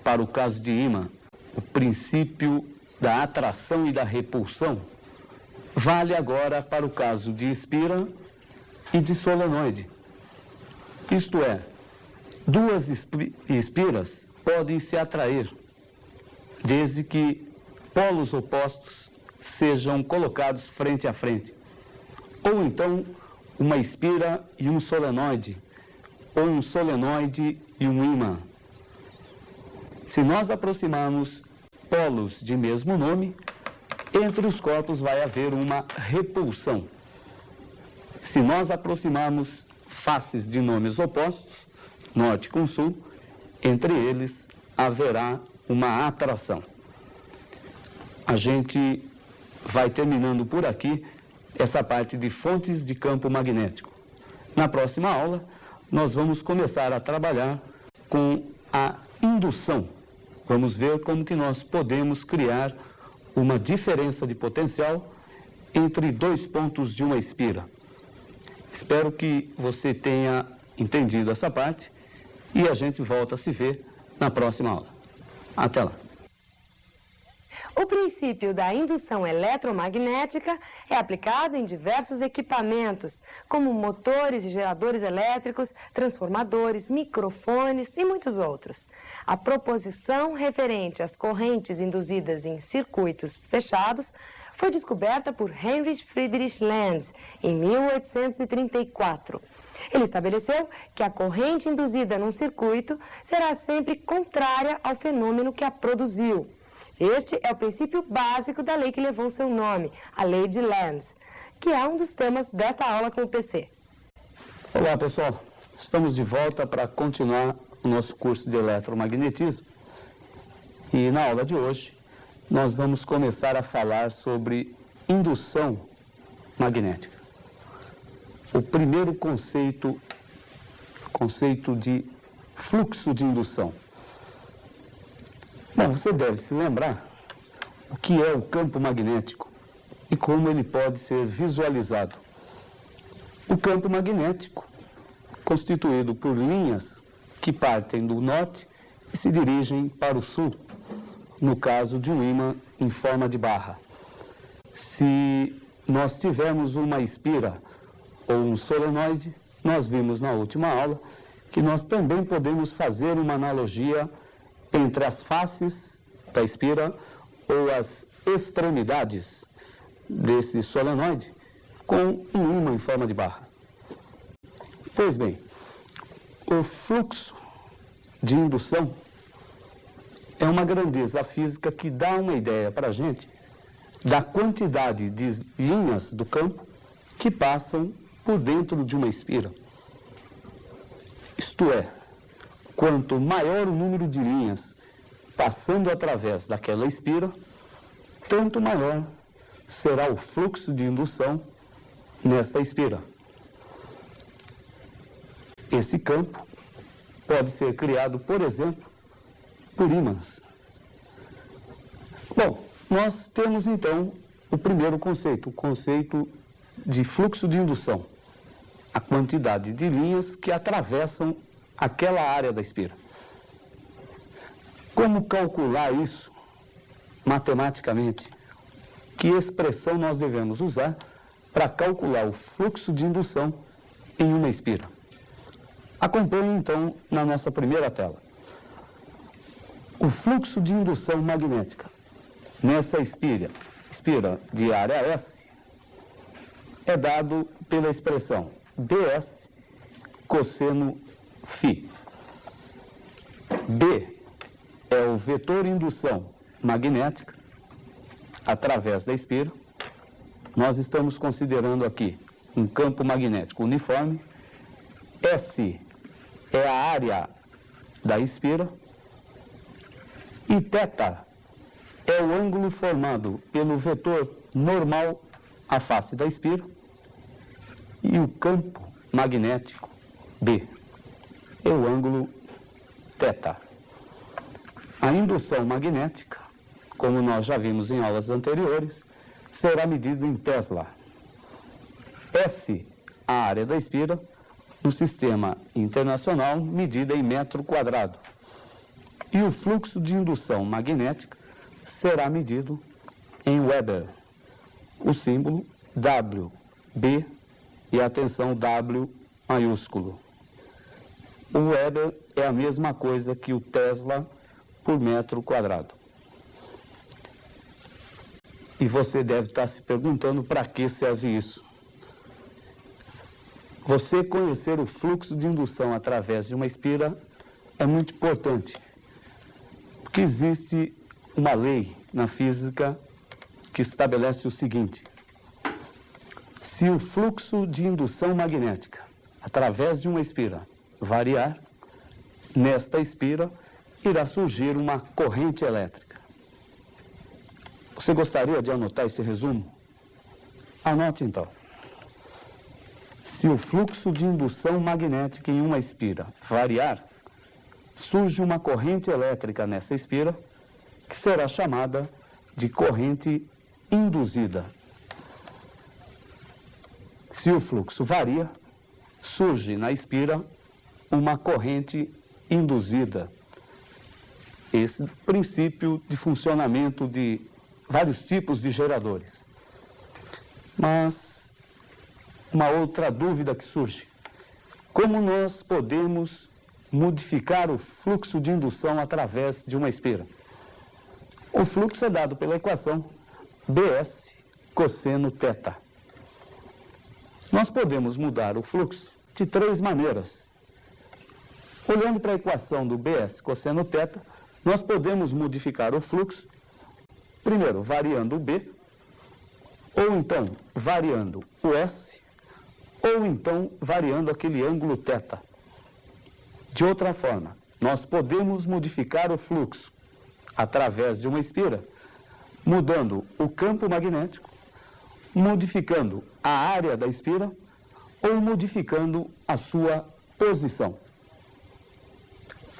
para o caso de ímã, o princípio da atração e da repulsão, vale agora para o caso de espira e de solenoide. Isto é, duas espiras podem se atrair, desde que polos opostos sejam colocados frente a frente. Ou então, uma espira e um solenoide, ou um solenoide e um ímã. Se nós aproximarmos polos de mesmo nome, entre os corpos vai haver uma repulsão. Se nós aproximarmos faces de nomes opostos, norte com sul, entre eles haverá uma atração. A gente vai terminando por aqui essa parte de fontes de campo magnético. Na próxima aula, nós vamos começar a trabalhar com a indução. Vamos ver como que nós podemos criar uma diferença de potencial entre dois pontos de uma espira. Espero que você tenha entendido essa parte e a gente volta a se ver na próxima aula. Até lá! O princípio da indução eletromagnética é aplicado em diversos equipamentos, como motores e geradores elétricos, transformadores, microfones e muitos outros. A proposição referente às correntes induzidas em circuitos fechados foi descoberta por Heinrich Friedrich Lenz em 1834. Ele estabeleceu que a corrente induzida num circuito será sempre contrária ao fenômeno que a produziu. Este é o princípio básico da lei que levou seu nome, a lei de Lenz, que é um dos temas desta aula com o PC. Olá, pessoal. Estamos de volta para continuar o nosso curso de eletromagnetismo. E na aula de hoje, nós vamos começar a falar sobre indução magnética. O primeiro conceito de fluxo de indução. Bom, você deve se lembrar o que é o campo magnético e como ele pode ser visualizado. O campo magnético, constituído por linhas que partem do norte e se dirigem para o sul, no caso de um ímã em forma de barra. Se nós tivermos uma espira ou um solenoide, nós vimos na última aula que nós também podemos fazer uma analogia entre as faces da espira ou as extremidades desse solenoide com um ímã em forma de barra. Pois bem, o fluxo de indução é uma grandeza física que dá uma ideia para a gente da quantidade de linhas do campo que passam por dentro de uma espira. Isto é, quanto maior o número de linhas passando através daquela espira, tanto maior será o fluxo de indução nesta espira. Esse campo pode ser criado, por exemplo, por ímãs. Bom, nós temos então o primeiro conceito, o conceito de fluxo de indução. A quantidade de linhas que atravessam aquela área da espira. Como calcular isso matematicamente? Que expressão nós devemos usar para calcular o fluxo de indução em uma espira? Acompanhe então na nossa primeira tela. O fluxo de indução magnética nessa espira de área S é dado pela expressão ds cosseno φ. B é o vetor indução magnética através da espira. Nós estamos considerando aqui um campo magnético uniforme. S é a área da espira. E θ é o ângulo formado pelo vetor normal à face da espira e o campo magnético B é o ângulo θ. A indução magnética, como nós já vimos em aulas anteriores, será medida em Tesla. S, a área da espira, no sistema internacional, medida em metro quadrado. E o fluxo de indução magnética será medido em Weber. O símbolo WB e a tensão W maiúsculo. O Weber é a mesma coisa que o Tesla por metro quadrado. E você deve estar se perguntando para que serve isso. Você conhecer o fluxo de indução através de uma espira é muito importante, porque existe uma lei na física que estabelece o seguinte: se o fluxo de indução magnética através de uma espira variar, nesta espira irá surgir uma corrente elétrica. Você gostaria de anotar esse resumo? Anote então. Se o fluxo de indução magnética em uma espira variar, surge uma corrente elétrica nessa espira, que será chamada de corrente induzida. Se o fluxo varia, surge na espira uma corrente induzida. Esse princípio de funcionamento de vários tipos de geradores. Mas uma outra dúvida que surge: como nós podemos modificar o fluxo de indução através de uma espira? O fluxo é dado pela equação BS cosseno θ. Nós podemos mudar o fluxo de três maneiras. Olhando para a equação do BS cosseno θ, nós podemos modificar o fluxo, primeiro, variando o B, ou então variando o S, ou então variando aquele ângulo θ. De outra forma, nós podemos modificar o fluxo através de uma espira, mudando o campo magnético, modificando a área da espira ou modificando a sua posição.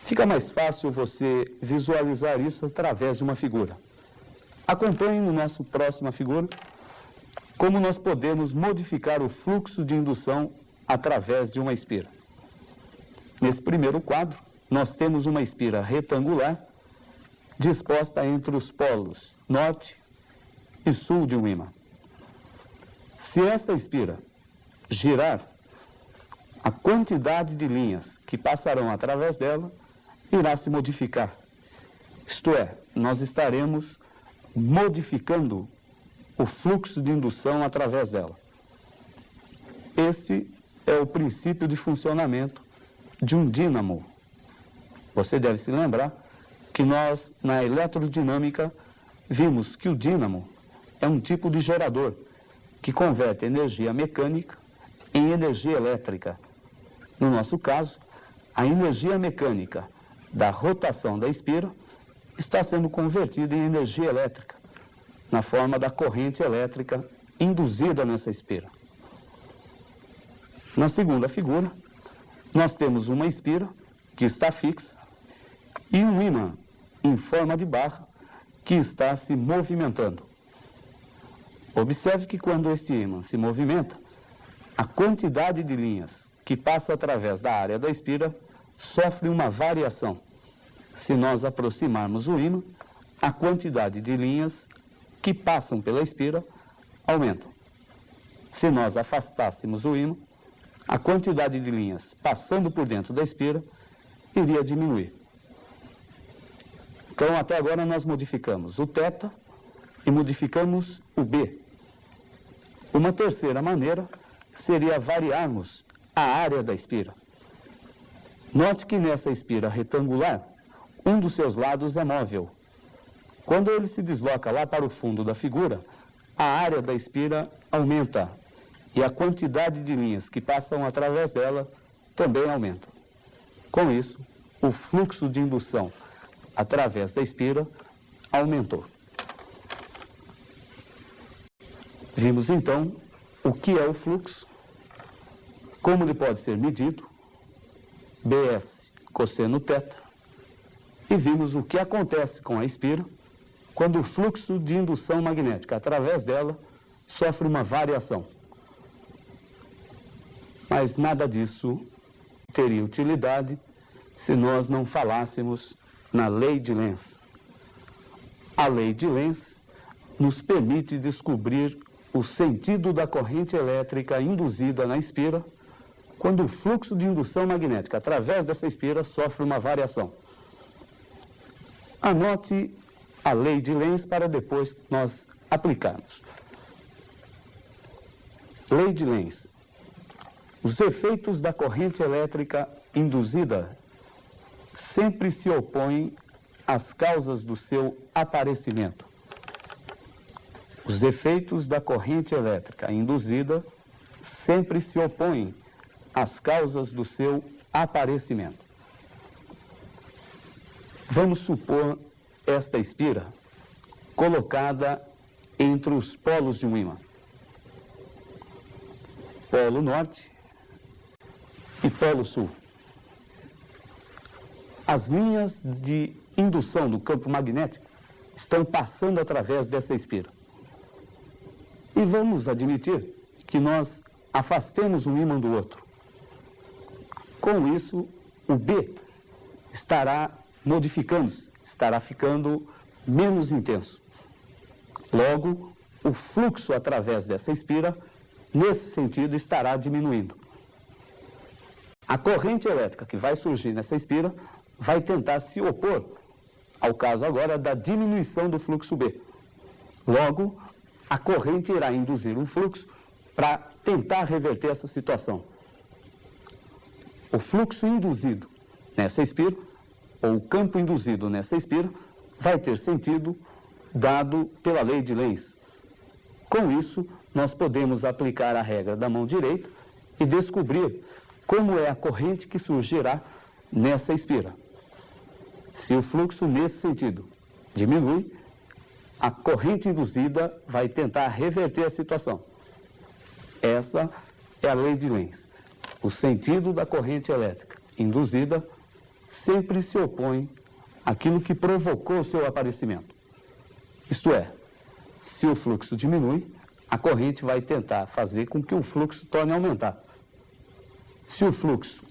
Fica mais fácil você visualizar isso através de uma figura. Acompanhe no nosso próxima figura como nós podemos modificar o fluxo de indução através de uma espira. Nesse primeiro quadro, nós temos uma espira retangular disposta entre os polos norte e sul de um ímã. Se esta espira girar, a quantidade de linhas que passarão através dela irá se modificar. Isto é, nós estaremos modificando o fluxo de indução através dela. Esse é o princípio de funcionamento de um dínamo. Você deve se lembrar que nós, na eletrodinâmica, vimos que o dínamo é um tipo de gerador que converte energia mecânica em energia elétrica. No nosso caso, a energia mecânica da rotação da espira está sendo convertida em energia elétrica, na forma da corrente elétrica induzida nessa espira. Na segunda figura, nós temos uma espira que está fixa e um ímã em forma de barra que está se movimentando. Observe que quando esse ímã se movimenta, a quantidade de linhas que passa através da área da espira sofre uma variação. Se nós aproximarmos o ímã, a quantidade de linhas que passam pela espira aumenta. Se nós afastássemos o ímã, a quantidade de linhas passando por dentro da espira iria diminuir. Então, até agora nós modificamos o θ e modificamos o B. Uma terceira maneira seria variarmos a área da espira. Note que nessa espira retangular, um dos seus lados é móvel. Quando ele se desloca lá para o fundo da figura, a área da espira aumenta e a quantidade de linhas que passam através dela também aumenta. Com isso, o fluxo de indução através da espira aumentou. Vimos então o que é o fluxo, como ele pode ser medido, Bs cosseno θ, e vimos o que acontece com a espira quando o fluxo de indução magnética através dela sofre uma variação. Mas nada disso teria utilidade se nós não falássemos na lei de Lenz. A lei de Lenz nos permite descobrir o sentido da corrente elétrica induzida na espira quando o fluxo de indução magnética através dessa espira sofre uma variação. Anote a lei de Lenz para depois nós aplicarmos. Lei de Lenz. Os efeitos da corrente elétrica induzida sempre se opõem às causas do seu aparecimento. Os efeitos da corrente elétrica induzida sempre se opõem às causas do seu aparecimento. Vamos supor esta espira colocada entre os polos de um ímã. Polo norte e polo sul. As linhas de indução do campo magnético estão passando através dessa espira. E vamos admitir que nós afastemos um ímã do outro. Com isso, o B estará modificando-se, estará ficando menos intenso. Logo, o fluxo através dessa espira, nesse sentido, estará diminuindo. A corrente elétrica que vai surgir nessa espira vai tentar se opor ao caso agora da diminuição do fluxo B. Logo, a corrente irá induzir um fluxo para tentar reverter essa situação. O fluxo induzido nessa espira, ou o campo induzido nessa espira, vai ter sentido dado pela lei de Lenz. Com isso, nós podemos aplicar a regra da mão direita e descobrir como é a corrente que surgirá nessa espira. Se o fluxo nesse sentido diminui, a corrente induzida vai tentar reverter a situação. Essa é a lei de Lenz. O sentido da corrente elétrica induzida sempre se opõe àquilo que provocou o seu aparecimento. Isto é, se o fluxo diminui, a corrente vai tentar fazer com que o fluxo torne a aumentar. Se o fluxo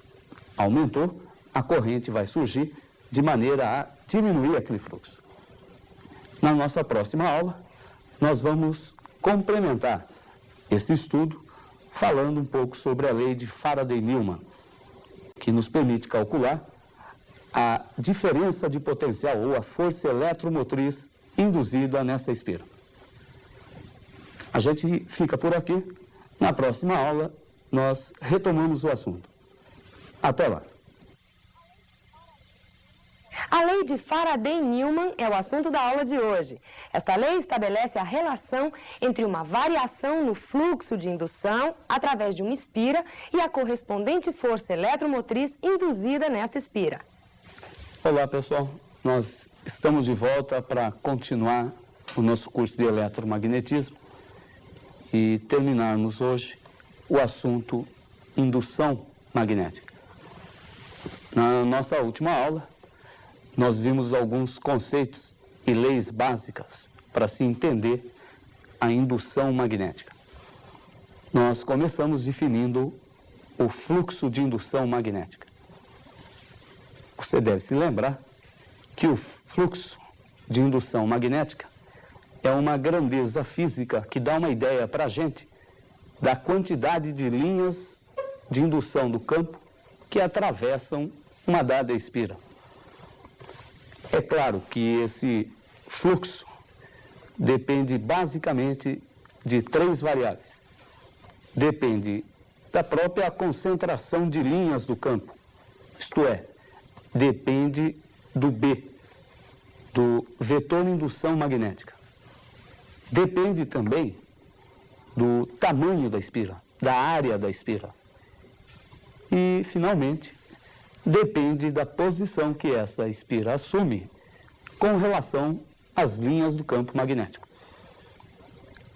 aumentou, a corrente vai surgir de maneira a diminuir aquele fluxo. Na nossa próxima aula, nós vamos complementar esse estudo falando um pouco sobre a lei de Faraday-Newman, que nos permite calcular a diferença de potencial ou a força eletromotriz induzida nessa espira. A gente fica por aqui. Na próxima aula, nós retomamos o assunto. Até lá. A lei de Faraday-Newman é o assunto da aula de hoje. Esta lei estabelece a relação entre uma variação no fluxo de indução através de uma espira e a correspondente força eletromotriz induzida nesta espira. Olá, pessoal. Nós estamos de volta para continuar o nosso curso de eletromagnetismo e terminarmos hoje o assunto indução magnética. Na nossa última aula, nós vimos alguns conceitos e leis básicas para se entender a indução magnética. Nós começamos definindo o fluxo de indução magnética. Você deve se lembrar que o fluxo de indução magnética é uma grandeza física que dá uma ideia para a gente da quantidade de linhas de indução do campo que atravessam uma dada espira. É claro que esse fluxo depende basicamente de três variáveis. Depende da própria concentração de linhas do campo, isto é, depende do B, do vetor de indução magnética. Depende também do tamanho da espira, da área da espira. E, finalmente, depende da posição que essa espira assume com relação às linhas do campo magnético.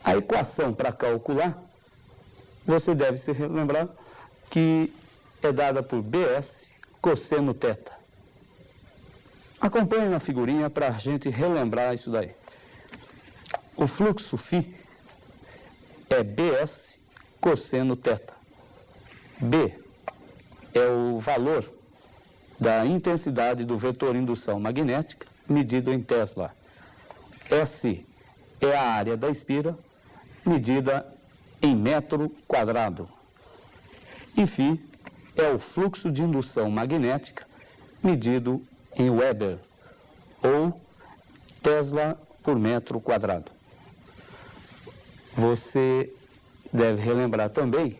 A equação para calcular, você deve se lembrar que é dada por Bs cosseno θ. Acompanhe na figurinha para a gente relembrar isso daí. O fluxo φ é Bs cosseno θ. B é o valor da intensidade do vetor indução magnética medido em Tesla. S é a área da espira medida em metro quadrado. E φ é o fluxo de indução magnética medido em Weber, ou Tesla por metro quadrado. Você deve relembrar também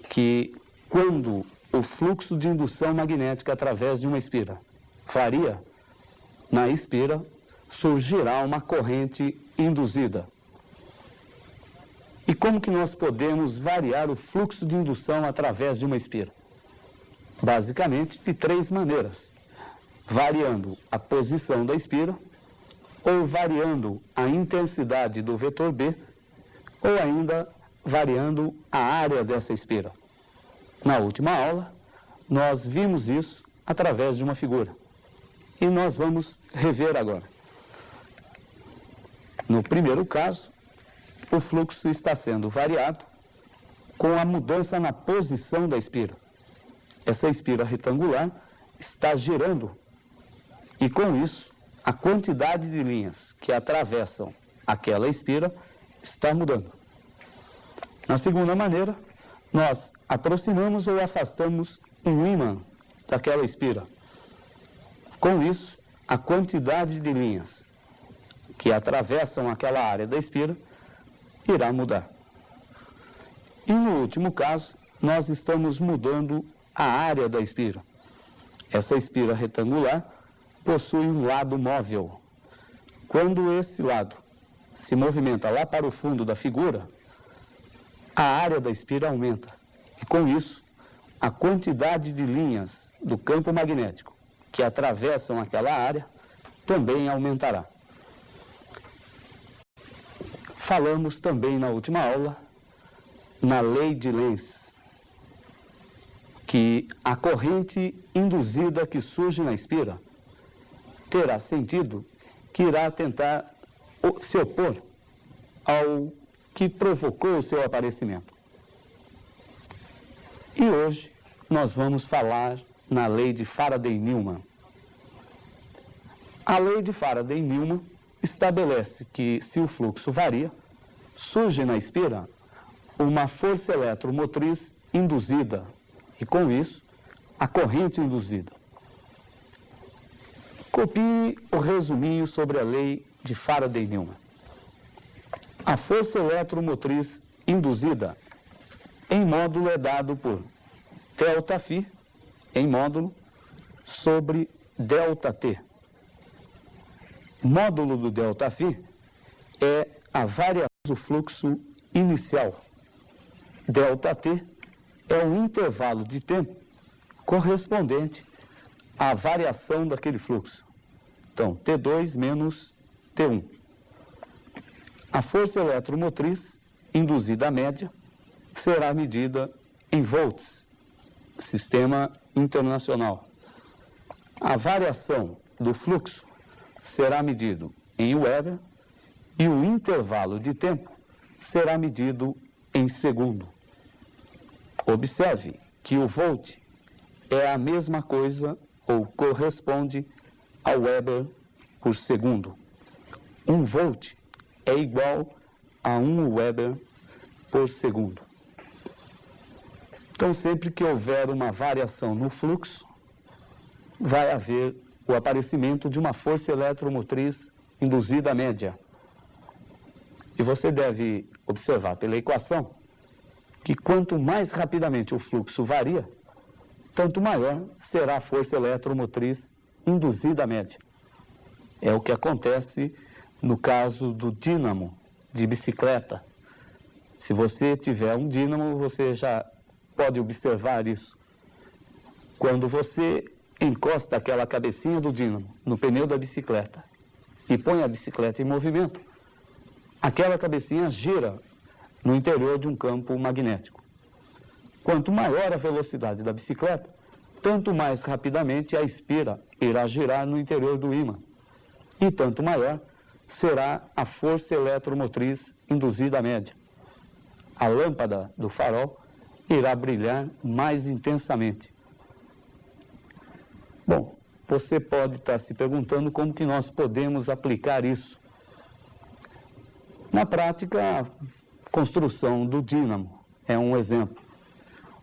que quando o fluxo de indução magnética através de uma espira varia, na espira surgirá uma corrente induzida. E como que nós podemos variar o fluxo de indução através de uma espira? Basicamente, de três maneiras: variando a posição da espira, ou variando a intensidade do vetor B, ou ainda variando a área dessa espira. Na última aula, nós vimos isso através de uma figura. E nós vamos rever agora. No primeiro caso, o fluxo está sendo variado com a mudança na posição da espira. Essa espira retangular está girando e, com isso, a quantidade de linhas que atravessam aquela espira está mudando. Na segunda maneira, nós aproximamos ou afastamos um ímã daquela espira. Com isso, a quantidade de linhas que atravessam aquela área da espira irá mudar. E no último caso, nós estamos mudando a área da espira. Essa espira retangular possui um lado móvel. Quando esse lado se movimenta lá para o fundo da figura, a área da espira aumenta. E com isso, a quantidade de linhas do campo magnético que atravessam aquela área também aumentará. Falamos também na última aula na lei de Lenz, que a corrente induzida que surge na espira terá sentido que irá tentar se opor ao que provocou o seu aparecimento. E hoje nós vamos falar na lei de Faraday-Newman. A lei de Faraday-Newman estabelece que, se o fluxo varia, surge na espira uma força eletromotriz induzida e, com isso, a corrente induzida. Copie o resuminho sobre a lei de Faraday-Newman. A força eletromotriz induzida em módulo é dado por ΔΦ em módulo sobre ΔT. Módulo do ΔΦ é a variação do fluxo inicial. ΔT é o intervalo de tempo correspondente à variação daquele fluxo. Então, T2 menos T1. A força eletromotriz induzida média será medida em volts, sistema internacional. A variação do fluxo será medido em Weber e o intervalo de tempo será medido em segundo. Observe que o volt é a mesma coisa ou corresponde ao Weber por segundo. 1 volt é igual a 1 Weber por segundo. Então, sempre que houver uma variação no fluxo, vai haver o aparecimento de uma força eletromotriz induzida média. E você deve observar pela equação que quanto mais rapidamente o fluxo varia, tanto maior será a força eletromotriz induzida média. É o que acontece no caso do dínamo de bicicleta. Se você tiver um dínamo, você já pode observar isso. Quando você encosta aquela cabecinha do dínamo no pneu da bicicleta e põe a bicicleta em movimento, aquela cabecinha gira no interior de um campo magnético. Quanto maior a velocidade da bicicleta, tanto mais rapidamente a espira irá girar no interior do ímã, e tanto maior será a força eletromotriz induzida média. A lâmpada do farol irá brilhar mais intensamente. Bom, você pode estar se perguntando como que nós podemos aplicar isso. Na prática, a construção do dínamo é um exemplo.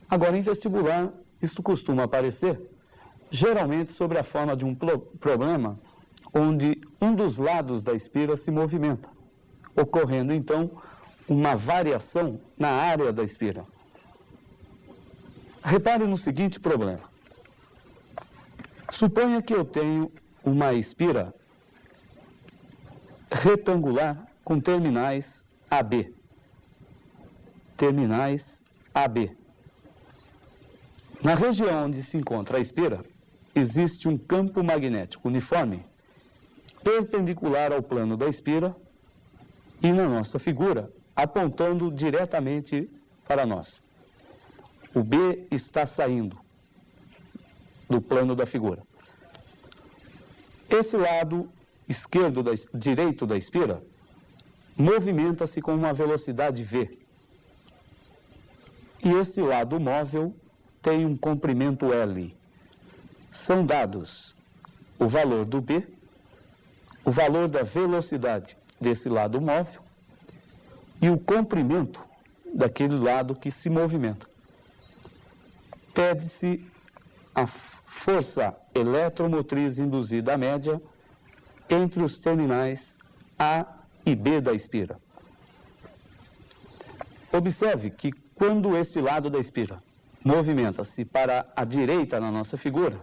Agora, em vestibular, isto costuma aparecer, geralmente sobre a forma de um problema onde um dos lados da espira se movimenta, ocorrendo, então, uma variação na área da espira. Repare no seguinte problema. Suponha que eu tenho uma espira retangular com terminais AB. Terminais AB. Na região onde se encontra a espira, existe um campo magnético uniforme, perpendicular ao plano da espira e na nossa figura, apontando diretamente para nós. O B está saindo do plano da figura. Esse lado direito da espira movimenta-se com uma velocidade V. E esse lado móvel tem um comprimento L. São dados o valor do B, o valor da velocidade desse lado móvel e o comprimento daquele lado que se movimenta. Pede-se a força eletromotriz induzida média entre os terminais A e B da espira. Observe que quando este lado da espira movimenta-se para a direita na nossa figura,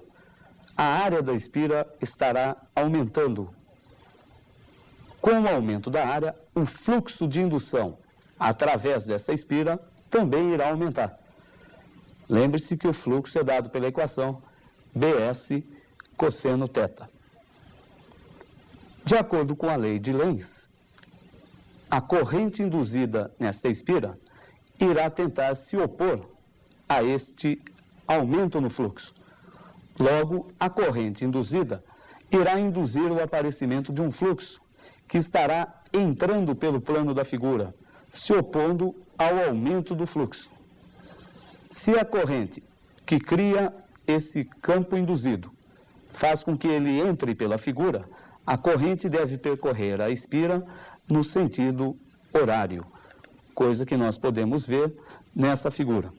a área da espira estará aumentando. Com o aumento da área, o fluxo de indução através dessa espira também irá aumentar. Lembre-se que o fluxo é dado pela equação BS cosseno θ. De acordo com a lei de Lenz, a corrente induzida nessa espira irá tentar se opor a este aumento no fluxo. Logo, a corrente induzida irá induzir o aparecimento de um fluxo que estará entrando pelo plano da figura, se opondo ao aumento do fluxo. Se a corrente que cria esse campo induzido faz com que ele entre pela figura, a corrente deve percorrer a espira no sentido horário, coisa que nós podemos ver nessa figura.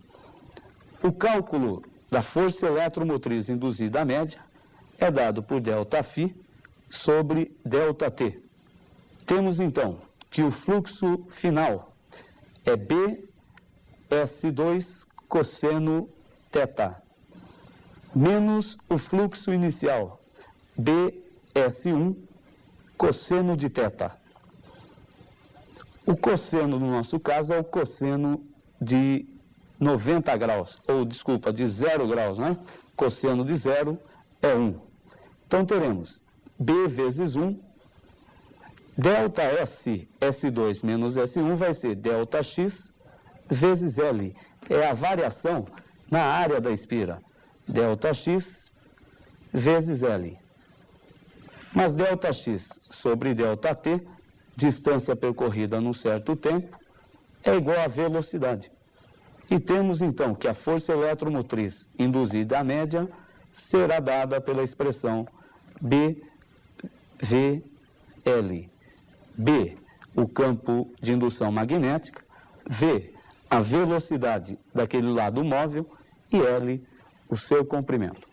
O cálculo da força eletromotriz induzida média é dado por ΔΦ sobre ΔT. Temos então que o fluxo final é BS2 cosseno θ, menos o fluxo inicial BS1 cosseno de θ. O cosseno, no nosso caso, é o cosseno de 90 graus, ou desculpa, de 0 graus, né? Cosseno de 0 é 1. Então teremos B vezes 1, ΔS, S2 menos S1 vai ser ΔX vezes L. É a variação na área da espira. ΔX vezes L. Mas ΔX sobre ΔT, distância percorrida num certo tempo, é igual à velocidade. E temos então que a força eletromotriz induzida à média será dada pela expressão BVL. B, o campo de indução magnética, V, a velocidade daquele lado móvel e L, o seu comprimento.